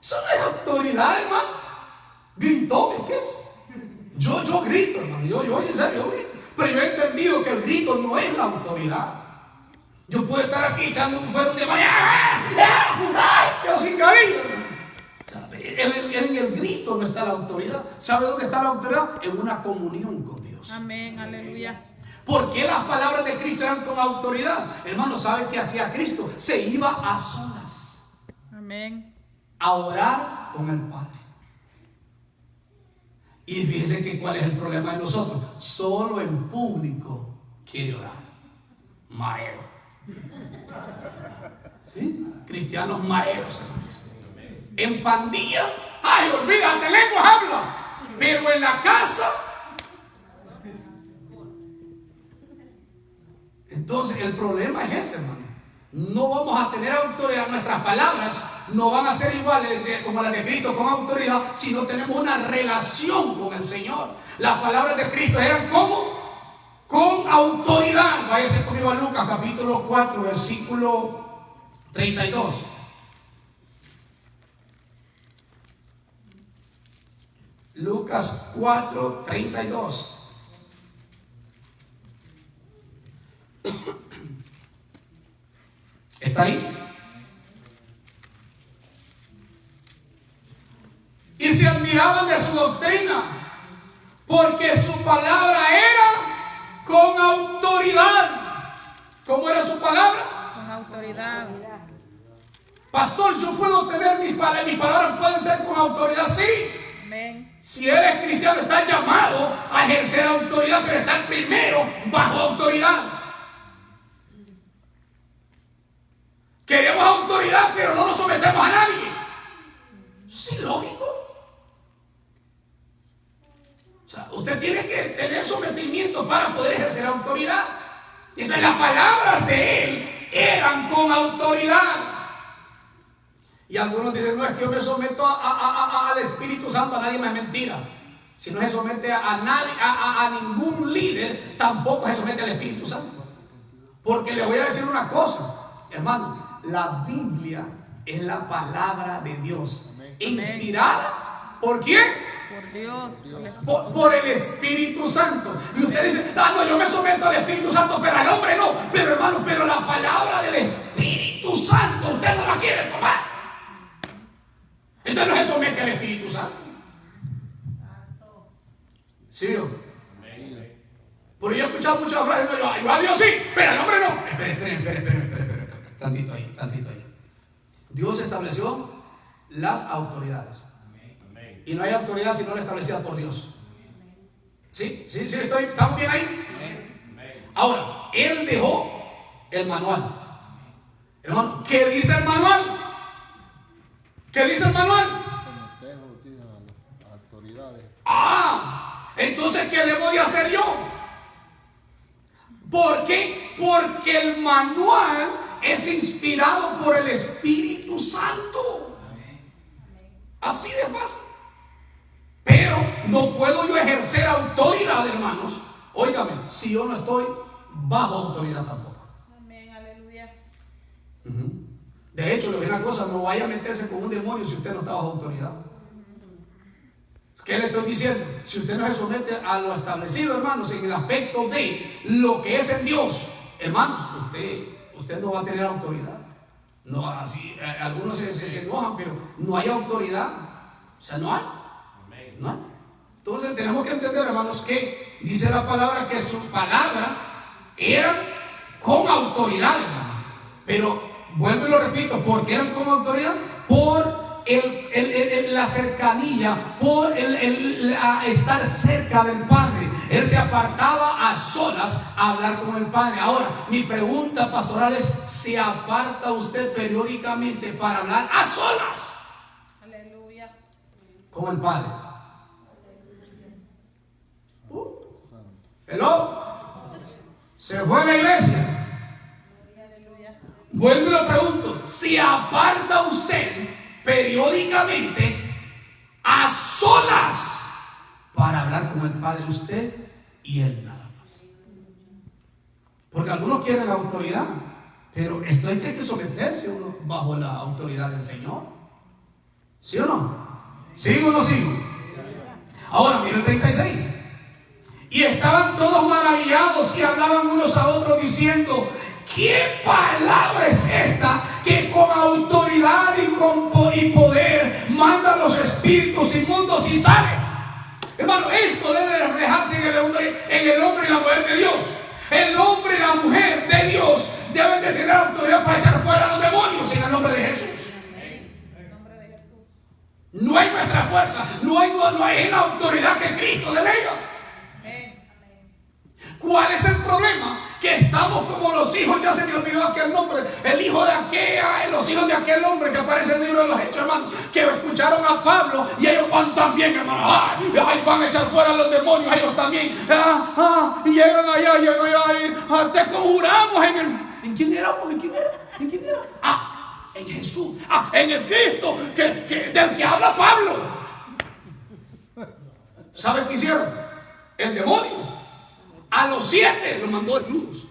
Eso no es autoridad, hermano. Gritó, ¿qué es? Yo grito, hermano. Yo en serio, yo grito. Pero yo he entendido que el grito no es la autoridad. Yo puedo estar aquí echando un fuego de mañana, pero sin cariño. En el grito no está la autoridad. ¿Sabe dónde está la autoridad? En una comunión con Dios. Amén, aleluya. ¿Por qué las palabras de Cristo eran con autoridad? Hermano, ¿sabe qué hacía Cristo? Se iba a solas. Amén. A orar con el Padre. Y fíjense que cuál es el problema de nosotros. Solo en público quiere orar. Mareo. ¿Sí? Cristianos mareros, hermanos. En pandilla, ay, olvídate, lenguas habla. Pero en la casa, entonces el problema es ese, hermano. No vamos a tener autoridad, nuestras palabras no van a ser iguales como las de Cristo con autoridad si no tenemos una relación con el Señor. Las palabras de Cristo eran como con autoridad. Váyase conmigo a Lucas capítulo 4 versículo 32. Lucas 4:32. ¿Está ahí? Y se admiraban de su doctrina, porque su palabra era con autoridad. ¿Cómo era su palabra? Con autoridad. Pastor, yo puedo tener mis palabras pueden ser con autoridad, sí. Amén. Si eres cristiano, estás llamado a ejercer autoridad, pero estás primero bajo autoridad. Queremos autoridad, pero no nos sometemos a nadie. Sí, lógico. O sea, usted tiene que tener sometimiento para poder ejercer autoridad. Y entonces las palabras de él eran con autoridad. Y algunos dicen, no, es que yo me someto al Espíritu Santo, a nadie más. Mentira. Si no se somete a nadie, a ningún líder, tampoco se somete al Espíritu Santo. Porque le voy a decir una cosa, hermano, la Biblia es la palabra de Dios. Amén. Inspirada, ¿por quién? Por Dios. Por el Espíritu Santo. Y usted dice, no, yo me someto al Espíritu Santo, pero al hombre no. Pero hermano, pero la palabra del Espíritu Santo usted no la quiere tomar. Entonces no se somete al Espíritu Santo. ¿Sí o? Porque yo he escuchado muchas frases, yo a Dios sí, pero al hombre no. Esperen. Tantito ahí. Dios estableció las autoridades. Y no hay autoridad si no la establecida por Dios. ¿Sí? ¿Estamos bien ahí? Ahora, Él dejó el manual. Hermano, ¿qué dice el manual? ¿Qué dice el manual? Entonces, ¿qué debo de hacer yo? ¿Por qué? Porque el manual es inspirado por el Espíritu Santo. Así de fácil. Pero no puedo yo ejercer autoridad, hermanos. Óigame, si yo no estoy bajo autoridad tampoco. Amén, aleluya. De hecho, le digo una cosa, no vaya a meterse con un demonio si usted no está bajo autoridad. ¿Qué le estoy diciendo? Si usted no se somete a lo establecido, hermanos, en el aspecto de lo que es en Dios, hermanos, usted no va a tener autoridad. No, así, algunos se enojan, pero no hay autoridad. O sea, no hay. ¿No hay? Entonces tenemos que entender, hermanos, que dice la palabra que su palabra era con autoridad, hermano. Pero vuelvo y lo repito, ¿por qué eran con autoridad? Por la cercanía, por estar cerca del Padre. Él se apartaba a solas a hablar con el Padre. Ahora, mi pregunta pastoral es: ¿se aparta usted periódicamente para hablar a solas? Aleluya. Con el Padre. ¿Hello? ¿Se fue a la iglesia? Vuelvo y lo pregunto: ¿se aparta usted periódicamente a solas para hablar con el Padre, usted y Él nada más? Porque algunos quieren la autoridad, pero esto hay que someterse uno bajo la autoridad del Señor. ¿Sí o no? ¿Sigo o no sigo? Ahora mira el 36. Y estaban todos maravillados y hablaban unos a otros diciendo: ¿qué palabra es esta que con autoridad y poder manda los espíritus inmundos y salen? Hermano, esto debe reflejarse en el hombre y la mujer de Dios. El hombre y la mujer de Dios deben de tener autoridad para echar fuera a los demonios en el nombre de Jesús. No hay nuestra fuerza, no hay la autoridad que Cristo delega. ¿Cuál es el problema? Que estamos como los hijos, ya se me olvidó aquel nombre, el hijo de aquella, los hijos de aquel hombre que aparece en el libro de los Hechos, hermano, que escucharon a Pablo y ellos van también, hermano. Ay, van a echar fuera a los demonios, ellos también. Y llegan allá, te conjuramos ¿en quién éramos? ¿En quién era? En Jesús, en el Cristo del que habla Pablo. ¿Saben qué hicieron? El demonio a los 7 los mandó desnudos,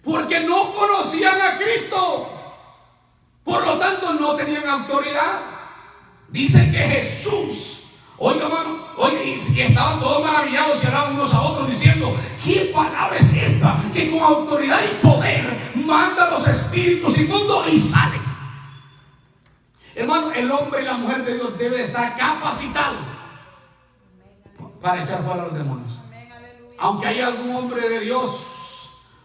porque no conocían a Cristo, por lo tanto no tenían autoridad. Dice que Jesús, oiga hermano, oiga, y estaban todos maravillados, se hablaban unos a otros diciendo: ¿qué palabra es esta que con autoridad y poder manda los espíritus inmundos y salen? Hermano, el hombre y la mujer de Dios debe estar capacitado para echar fuera a los demonios. Aunque hay algún hombre de Dios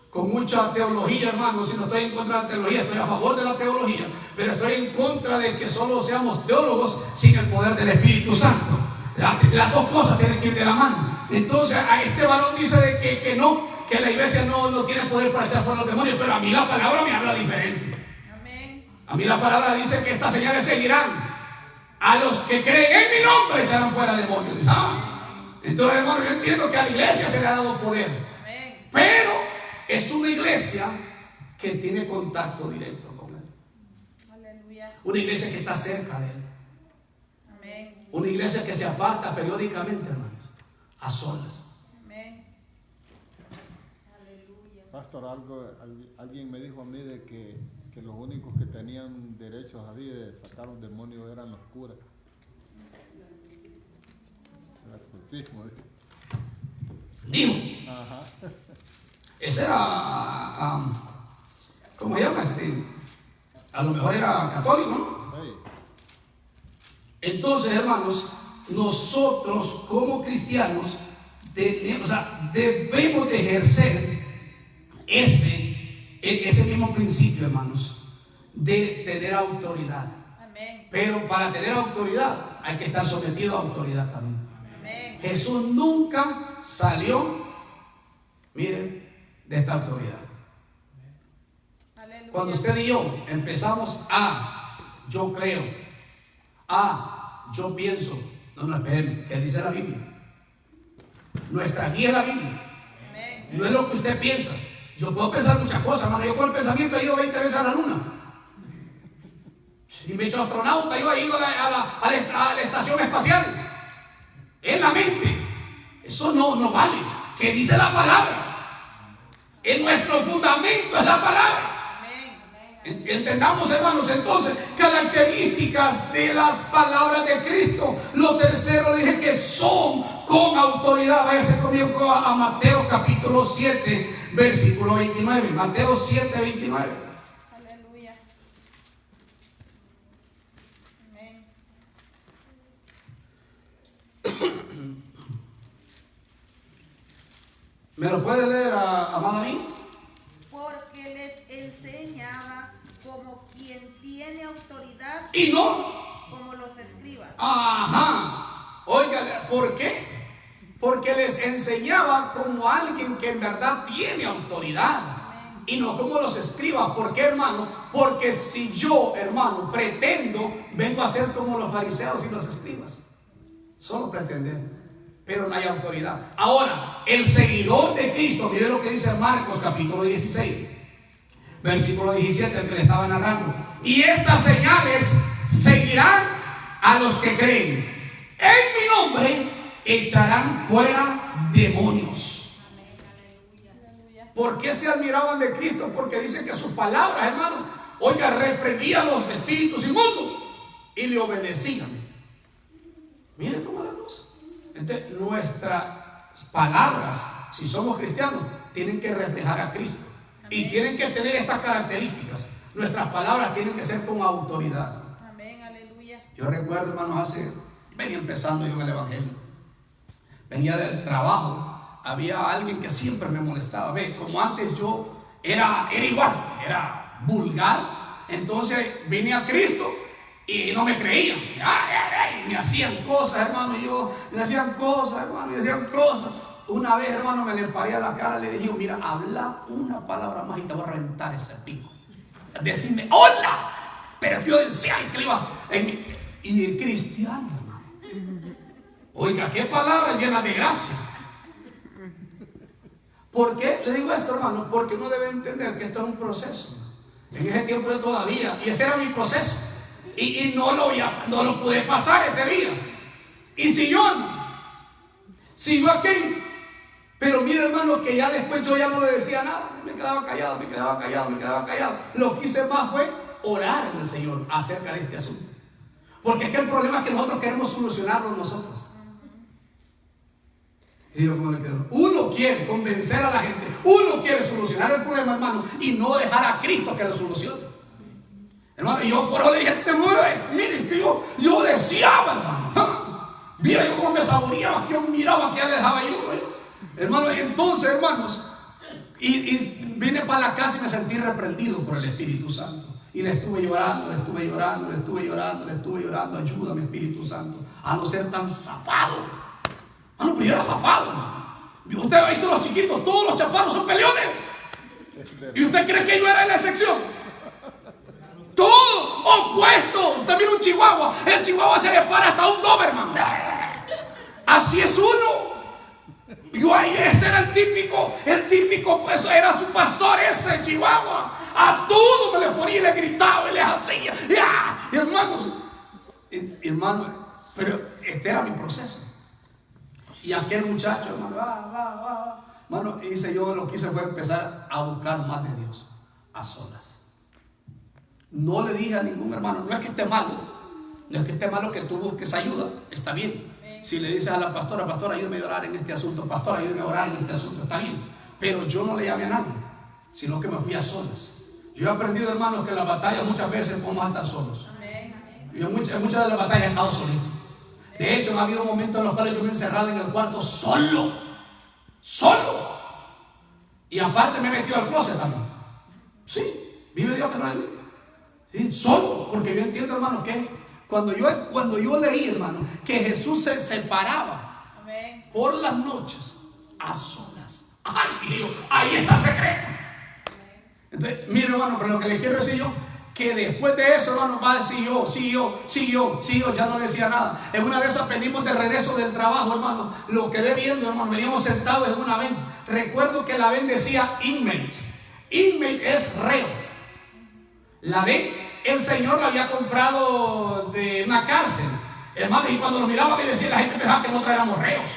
con mucha teología, hermano, si no estoy en contra de la teología, estoy a favor de la teología, pero estoy en contra de que solo seamos teólogos sin el poder del Espíritu Santo. Las dos cosas tienen que ir de la mano. Entonces a este varón dice de que no, que la iglesia no tiene poder para echar fuera a los demonios, pero a mí la palabra me habla diferente. A mí la palabra dice que estas señales seguirán a los que creen en mi nombre, echarán fuera demonios. Entonces, hermano, yo entiendo que a la iglesia se le ha dado poder, pero es una iglesia que tiene contacto directo con él. Una iglesia que está cerca de él. Una iglesia que se aparta periódicamente, hermanos, a solas. Pastor, alguien me dijo a mí de que los únicos que tenían derechos así de sacar un demonio eran los curas. El exorcismo. Dijo. Ajá. Ese era, ¿cómo se llama? A lo mejor era católico, ¿no? Hey. Entonces, hermanos, nosotros como cristianos debemos de ejercer ese mismo principio, hermanos, de tener autoridad. Amén. Pero para tener autoridad hay que estar sometido a autoridad también. Amén. Jesús nunca salió, miren, de esta autoridad. Aleluya. Cuando usted y yo empezamos yo creo, yo pienso, no, espérenme, ¿qué dice la Biblia? Nuestra guía es la Biblia. Amén. No es lo que usted piensa. Yo puedo pensar muchas cosas, hermano. Yo con el pensamiento he ido 20 veces a la luna. Si me he hecho astronauta, yo he ido a la estación espacial. En la mente. Eso no vale. ¿Qué dice la palabra? En nuestro fundamento es la palabra. Entendamos, hermanos, entonces, características de las palabras de Cristo. Lo tercero, dije que son con autoridad. Váyase conmigo a Mateo capítulo 7, versículo 29. Mateo 7, 29. Aleluya. Amén. ¿Me lo puede leer, amada mía? Porque les enseñaba como quien tiene autoridad Y no. como los escribas. Ajá. Oiga, ¿por qué? Porque les enseñaba como alguien que en verdad tiene autoridad. Y no como los escribas. ¿Por qué, hermano? Porque si yo, hermano, pretendo, vengo a ser como los fariseos y los escribas. Solo pretender, pero no hay autoridad. Ahora, el seguidor de Cristo, mire lo que dice Marcos capítulo 16, versículo 17, el que le estaba narrando. Y estas señales seguirán a los que creen. En mi nombre echarán fuera demonios. ¿Por qué se admiraban de Cristo? Porque dice que sus palabras, hermano, oiga, reprendían los espíritus inmundos y le obedecían. Miren cómo la cosa. Entonces, nuestras palabras, si somos cristianos, tienen que reflejar a Cristo. Y tienen que tener estas características. Nuestras palabras tienen que ser con autoridad. Amén, aleluya. Yo recuerdo, hermanos, venía empezando yo en el evangelio. Venía del trabajo. Había alguien que siempre me molestaba. Ve, como antes yo era igual, era vulgar. Entonces vine a Cristo y no me creían. Me hacían cosas, hermano. Me hacían cosas. Una vez, hermano, me le paré a la cara y le dije: mira, habla una palabra más y te voy a reventar ese pico. Decirme hola. Pero yo decía que le iba. Y el cristiano, hermano. Oiga, qué palabra llena de gracia. ¿Por qué le digo esto, hermano? Porque uno debe entender que esto es un proceso. En ese tiempo yo todavía, y ese era mi proceso, y no lo pude pasar ese día. Y siguió aquel. Pero mira, hermano, que ya después yo ya no le decía nada. Me quedaba callado. Lo que hice más fue orar en el Señor acerca de este asunto. Porque es que el problema es que nosotros queremos solucionarlo nosotros. Y digo, ¿cómo le quedó? Uno quiere convencer a la gente, uno quiere solucionar el problema, hermano, y no dejar a Cristo que lo solucione. Hermano, y yo por eso le dije, miren que yo deseaba, hermano. Mira yo cómo me saboreaba, que yo miraba que ya dejaba yo. Hermano, entonces, hermanos, y vine para la casa y me sentí reprendido por el Espíritu Santo. Y le estuve llorando. Ayúdame, Espíritu Santo, a no ser tan zafado. Hermano, pero yo era zafado, hermano. Usted ha visto los chiquitos, todos los chaparros son peleones. ¿Y usted cree que yo era la excepción? Todo opuesto. Usted mira un chihuahua, el chihuahua se le para hasta un Doberman. Así es uno. Yo ahí, ese era el típico, pues era su pastor, ese chihuahua. A todo me le ponía y le gritaba y le hacía. Y hermanos, pero este era mi proceso. Y aquel muchacho, hermano, hermano, hice yo lo que hice fue empezar a buscar más de Dios, a solas. No le dije a ningún hermano, no es que esté malo, que tú busques ayuda, está bien. Si le dices a la pastora, ayúdame a orar en este asunto, pastor, ayúdame a orar en este asunto, está bien. Pero yo no le llamé a nadie, sino que me fui a solas. Yo he aprendido, hermanos, que en las batallas muchas veces vamos a estar solos. Yo en muchas de las batallas he estado solito. De hecho, ha habido momentos en los cuales yo me he encerrado en el cuarto solo. Y aparte me he metido al closet también. Sí, vive Dios que no le mete. Sí, solo, porque yo entiendo, hermano, que cuando yo leí, hermano, que Jesús se separaba por las noches a solas. Ay, Dios, ahí está el secreto. Entonces, mire, hermano, pero lo que le quiero decir yo, que después de eso, hermano, va a decir yo, ya no decía nada. En una de esas venimos de regreso del trabajo, hermano, lo quedé viendo, hermano, veníamos sentados en una ven. Recuerdo que la ven decía inmate. Inmate es reo. La ven, el Señor la había comprado de una cárcel, hermano, y cuando nos miraba que decía, la gente pensaba que nosotros éramos reos.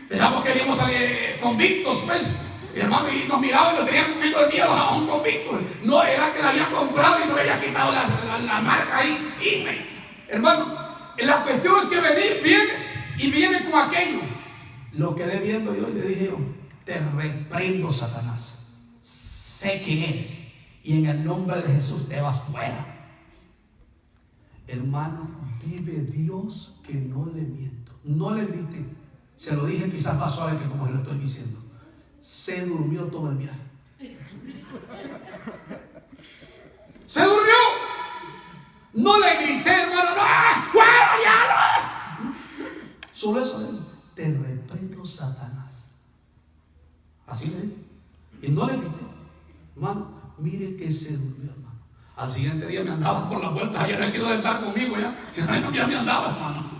Pensábamos que queríamos salir convictos, pues. Hermano, y nos miraban y nos tenían un poquito de miedo a un convicto. No, era que la habían comprado y no le habían quitado la marca ahí. Hermano, la cuestión es que viene con aquello. Lo quedé viendo yo y le dije yo, te reprendo, Satanás. Sé quién eres y en el nombre de Jesús te vas fuera. Hermano, vive Dios que no le miento. No le grité. Se lo dije quizás más suave que como se lo estoy diciendo. Se durmió todo el viaje. Se durmió. No le grité, hermano. Solo eso, te reprendo, Satanás. Así le dije. Y no le grité. Hermano, mire que se durmió, hermano. Al siguiente día me andaba por la puerta. Ya no quiero estar conmigo ya. Ya me andaba, hermano.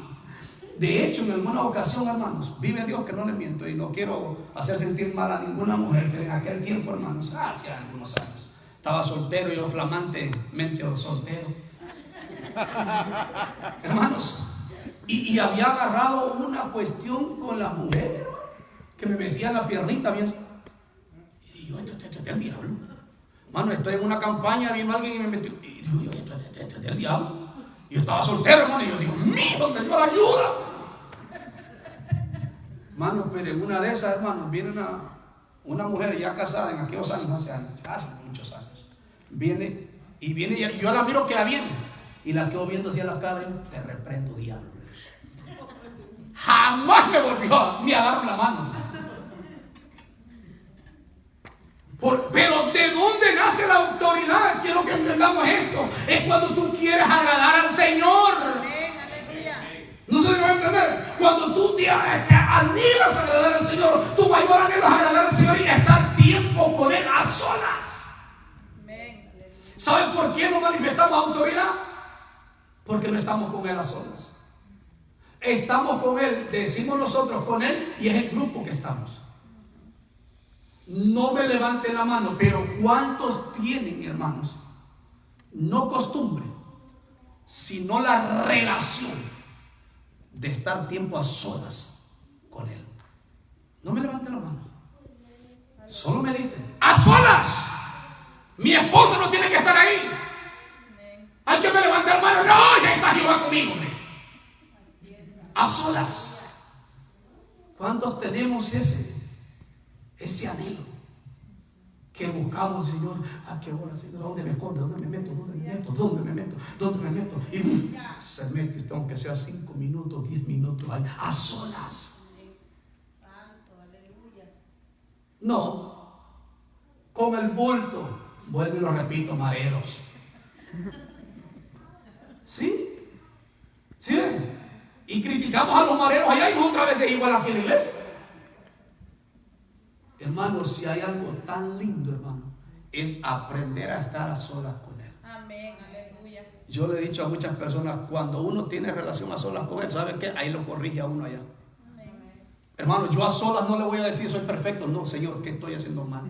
De hecho, en alguna ocasión, hermanos, vive Dios que no le miento, y no quiero hacer sentir mal a ninguna mujer, pero en aquel tiempo, hermanos, hace algunos años, estaba soltero, yo flamantemente soltero, hermanos, y había agarrado una cuestión con la mujer, hermano, que me metía la piernita bien, y yo, esto es del diablo, hermano, estoy en una campaña, vino alguien y me metió, y digo yo, esto es del diablo. Yo estaba soltero, hermano, y yo digo, mío, Señor, ayuda. Hermano, pero en una de esas, hermanos, viene una mujer ya casada en aquellos años, hace muchos años. Viene, yo la miro que ya viene, y la quedo viendo así a la cara, y te reprendo, diablo. Jamás me volvió ni a darme la mano. Pero ¿de dónde nace la autoridad? Quiero que entendamos esto. Es cuando tú quieres agradar al Señor. No se debe entender. Cuando tú te anhelas a agradar al Señor, tu mayor anhelo es agradar al Señor y estar tiempo con Él a solas. ¿Saben por qué no manifestamos autoridad? Porque no estamos con Él a solas. Estamos con Él, decimos nosotros con Él, y es el grupo que estamos. No me levante la mano, pero ¿cuántos tienen, hermanos? No costumbre, sino la relación de estar tiempo a solas con Él. No me levante la mano, solo medite. ¡A solas! Mi esposa no tiene que estar ahí. Hay que me levante la mano. No, ya está Jehová conmigo, hombre. a solas. ¿Cuántos tenemos ese anhelo? Que buscamos, Señor, ¿a qué hora, Señor? ¿Dónde me escondo? ¿Dónde me meto? ¿Dónde me meto? ¿Dónde me meto? ¿Dónde me meto? Y se mete, aunque sea 5 minutos, 10 minutos ahí, a solas. No, con el bulto, vuelvo y lo repito, mareros. ¿Sí? ¿Sí? Y criticamos a los mareros allá y otra vez es igual aquí en la iglesia. Hermano, si hay algo tan lindo, hermano, es aprender a estar a solas con Él. Amén, aleluya. Yo le he dicho a muchas personas, cuando uno tiene relación a solas con Él, ¿sabe qué? Ahí lo corrige a uno allá. Amén. Hermano, yo a solas no le voy a decir soy perfecto. No, Señor, ¿qué estoy haciendo mal?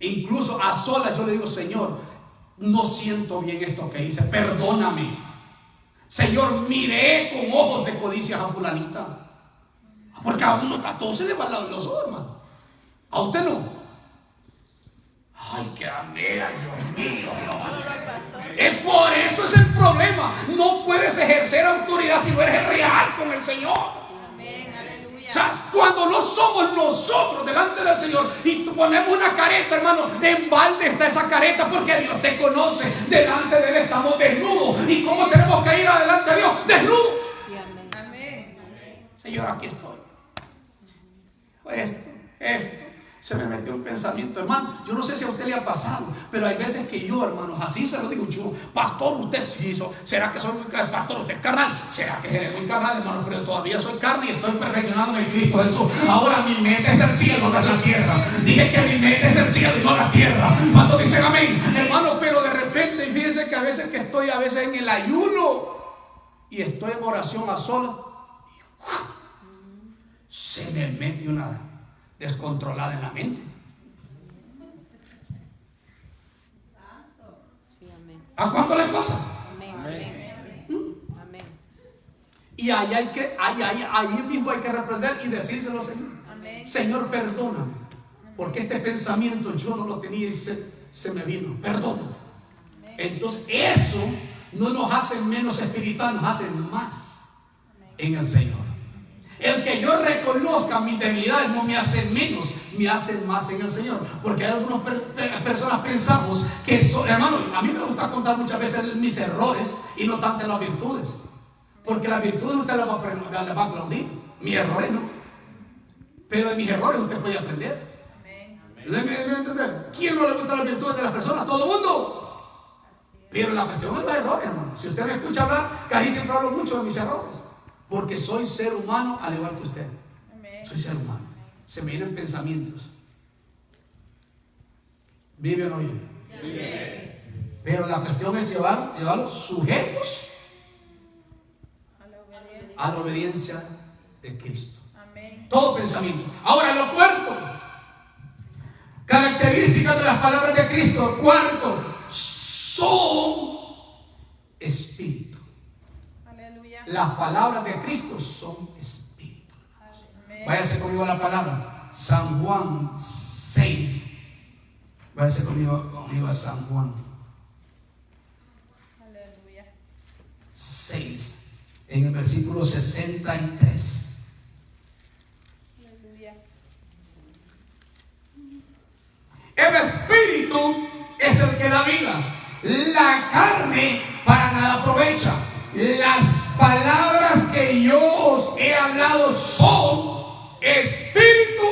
Incluso a solas yo le digo, Señor, no siento bien esto que hice, perdóname. Señor, miré con ojos de codicia a fulanita. Porque a todos se le van los ojos, hermano. A usted no. Ay, qué amera, Dios mío. Por eso es el problema. No puedes ejercer autoridad si no eres real con el Señor. Amén, aleluya. O sea, cuando no somos nosotros delante del Señor y ponemos una careta, hermano, en balde está esa careta porque Dios te conoce. Delante de Él estamos desnudos. ¿Y cómo tenemos que ir adelante de Dios? Desnudos. Amén. Señor, aquí estoy. Esto. Se me metió un pensamiento, hermano. Yo no sé si a usted le ha pasado, pero hay veces que yo, hermanos, así se lo digo yo. Pastor, usted sí hizo. ¿Será que soy muy carnal? Pastor, usted es carnal. ¿Será que eres muy carnal, hermano? Pero todavía soy carne y estoy perfeccionando en Cristo Jesús. Ahora mi meta es el cielo, no es la tierra. Dije que mi meta es el cielo y no la tierra. ¿Cuántos dicen amén? Hermano, pero de repente, fíjense que a veces en el ayuno y estoy en oración a solas, se me mete una descontrolada en la mente. ¿A cuánto les pasa? Y ahí mismo hay que reprender y decírselo al Señor. Señor, perdóname, porque este pensamiento yo no lo tenía y se me vino. Perdóname. Entonces eso no nos hace menos espiritual, nos hace más en el Señor. El que yo reconozca mis debilidades no me hace menos, me hace más en el Señor. Porque hay algunas personas pensamos que hermano, a mí me gusta contar muchas veces mis errores y no tanto las virtudes. Porque las virtudes usted las va a aplaudir, mis errores no. Pero de mis errores usted puede aprender. ¿Quién no le gusta las virtudes de las personas? Todo el mundo. Pero la cuestión es los errores, hermano. Si usted me escucha hablar, casi siempre hablo mucho de mis errores. Porque soy ser humano al igual que usted. Soy ser humano. Se me vienen pensamientos. ¿Vive o no vive? Vive. Pero la cuestión es llevarlos sujetos a la obediencia de Cristo. Amén. Todo pensamiento. Ahora lo cuarto. Características de las palabras de Cristo. Cuarto. Son espíritu. Las palabras de Cristo son espíritu. Váyase conmigo a la palabra. San Juan 6. Váyase conmigo a San Juan 6. En el versículo 63. El espíritu es el que da vida. La carne para nada aprovecha. Las palabras que yo os he hablado son espíritu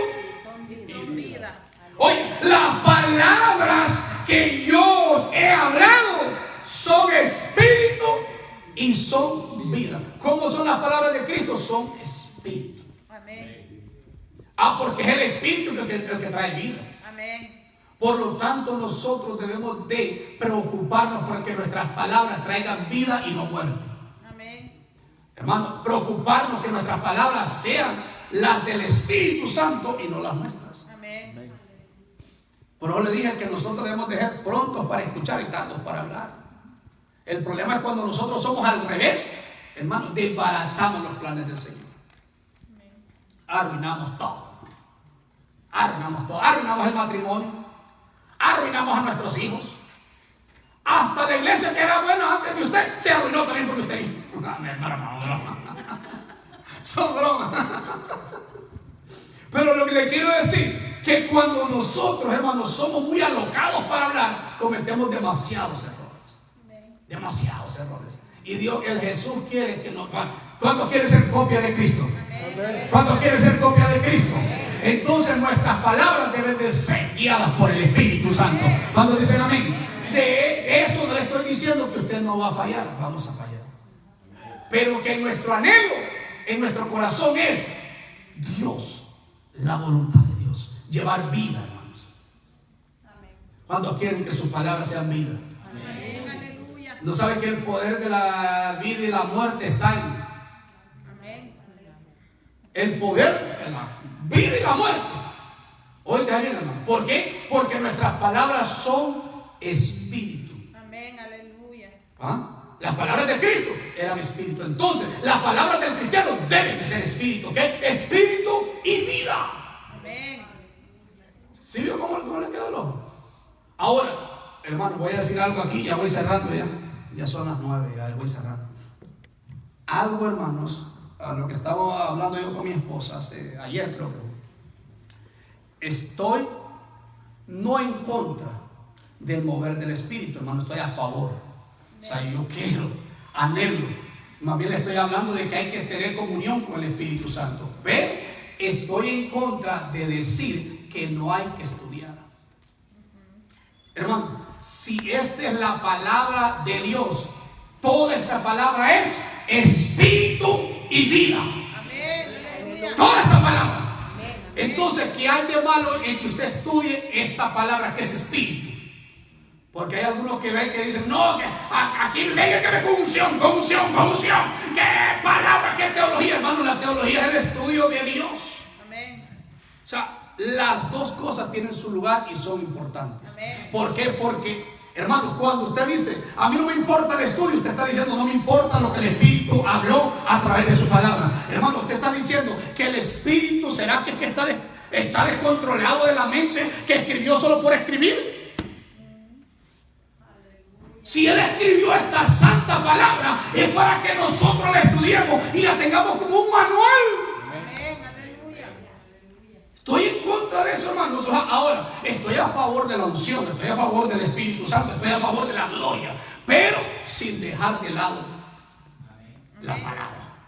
y vida. Oye, las palabras que yo os he hablado son espíritu y son vida. ¿Cómo son las palabras de Cristo? Son espíritu. Amén. Porque es el espíritu el que trae vida. Amén. Por lo tanto, nosotros debemos de preocuparnos porque nuestras palabras traigan vida y no muerte. Hermano, preocuparnos que nuestras palabras sean las del Espíritu Santo y no las nuestras. Amén. Por eso le dije que nosotros debemos de ser prontos para escuchar y tardos para hablar. El problema es cuando nosotros somos al revés, hermano, desbaratamos los planes del Señor. Arruinamos todo. Arruinamos el matrimonio. Arruinamos a nuestros hijos. Hasta la iglesia que era buena antes de usted se arruinó también porque usted dijo. Son bromas. Pero lo que le quiero decir, que cuando nosotros, hermanos, somos muy alocados para hablar, cometemos demasiados errores. Demasiados errores. Y Dios, el Jesús quiere que nos... ¿Cuántos quieren ser copia de Cristo? ¿Cuántos quieren ser copia de Cristo? Entonces nuestras palabras deben de ser guiadas por el Espíritu Santo. Cuando dicen amén, de eso no le estoy diciendo que usted no va a fallar. Vamos a fallar. Pero que nuestro anhelo, en nuestro corazón es Dios, la voluntad de Dios, llevar vida, hermanos. ¿Cuántos quieren que sus palabras sean vida? Amén. Aleluya. ¿No saben que el poder de la vida y la muerte está en el poder de la vida y la muerte? Oiga bien, hermano. ¿Por qué? Porque nuestras palabras son espíritu. Amén. Aleluya. ¿Ah? Las palabras de Cristo eran espíritu. Entonces, las palabras del cristiano deben de ser espíritu. ¿Qué? Espíritu y vida. Amén. ¿Sí vio cómo le quedó el ojo? Ahora, hermano, voy a decir algo aquí. Ya voy cerrando ya. Ya son las 9, ya voy cerrando. Algo, hermanos, a lo que estaba hablando yo con mi esposa ayer, creo que estoy no en contra del mover del Espíritu, hermano, estoy a favor. O sea, yo quiero, anhelo. Más bien le estoy hablando de que hay que tener comunión con el Espíritu Santo. Pero estoy en contra de decir que no hay que estudiar. Hermano, si esta es la palabra de Dios, toda esta palabra es espíritu y vida. Amén. Aleluya. Toda esta palabra. Entonces, ¿qué hay de malo en que usted estudie esta palabra que es espíritu? Porque hay algunos que ven que dicen, no, que aquí venga que me con unción. ¿Qué palabra, qué teología? Hermano, la teología es el estudio de Dios. Amén. O sea, las dos cosas tienen su lugar y son importantes. Amén. ¿Por qué? Porque, hermano, cuando usted dice, a mí no me importa el estudio, usted está diciendo, no me importa lo que el Espíritu habló a través de su palabra. Hermano, usted está diciendo que el Espíritu, ¿será que está descontrolado de la mente, que escribió solo por escribir? Si Él escribió esta santa palabra, es para que nosotros la estudiemos y la tengamos como un manual. Amén. Aleluya. Estoy en contra de eso, hermanos. Ahora, estoy a favor de la unción, estoy a favor del Espíritu Santo, estoy a favor de la gloria, pero sin dejar de lado la palabra.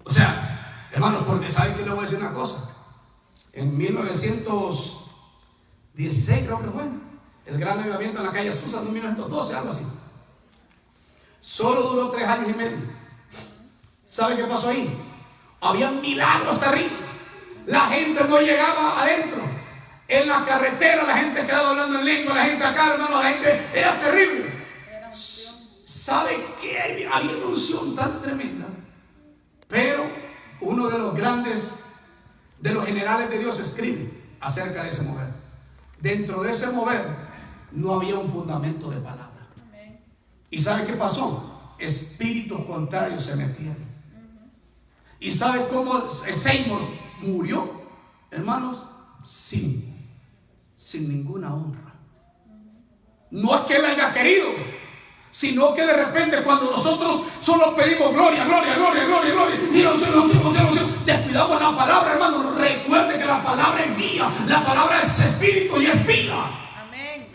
O sea, hermanos, porque ¿saben que le voy a decir una cosa? En 1916 creo que fue el gran avivamiento en la calle Azusa, en 1912, algo así. Solo duró 3 años y medio. ¿Saben qué pasó ahí? Había milagros terribles. La gente no llegaba adentro. En la carretera la gente quedaba hablando en lengua, la gente acá, hermano, la gente era terrible. ¿Sabe qué? Había una unción tan tremenda. Pero uno de los grandes, de los generales de Dios escribe acerca de ese mover. Dentro de ese mover no había un fundamento de palabra. ¿Y sabe qué pasó? Espíritus contrarios se metieron. ¿Y sabe cómo Seymour murió? Hermanos, sin ninguna honra. No es que él haya querido, sino que de repente cuando nosotros solo pedimos gloria, y la unción, descuidamos la palabra, hermano. Recuerde que la palabra es guía, la palabra es espíritu y es vida. Amén.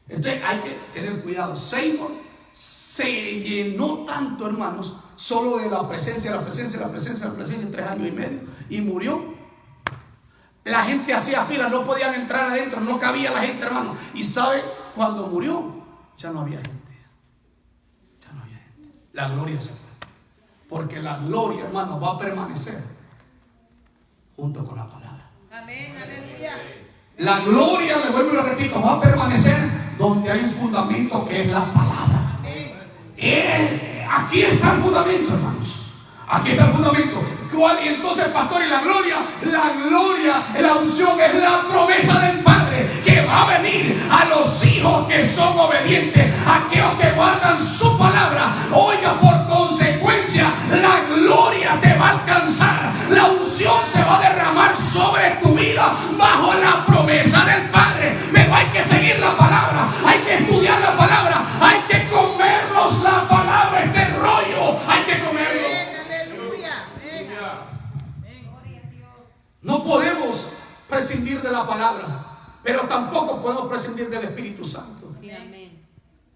Entonces hay que tener cuidado. Seymour se llenó tanto, hermanos, solo de la presencia en 3 años y medio, y murió. La gente hacía fila, no podían entrar adentro, no cabía la gente, hermano. Y sabe, cuando murió, ya no había gente. Ya no había gente. La gloria se fue. Porque la gloria, hermano, va a permanecer junto con la palabra. Amén. Aleluya. La gloria, le vuelvo y lo repito, va a permanecer donde hay un fundamento que es la palabra. Aquí está el fundamento, hermanos. Aquí está el fundamento. Y entonces, pastor, y la gloria, la unción es la promesa del Padre que va a venir a los hijos que son obedientes, aquellos que guardan su palabra. Oiga, por consecuencia, la gloria te va a alcanzar, la unción se va a derramar sobre tu vida bajo la promesa del Padre. Pero hay que seguir la palabra, hay que estudiar la palabra, hay que comernos la palabra, este rollo, hay que comerlo. No podemos prescindir de la palabra, pero tampoco podemos prescindir del Espíritu Santo. Sí, amén.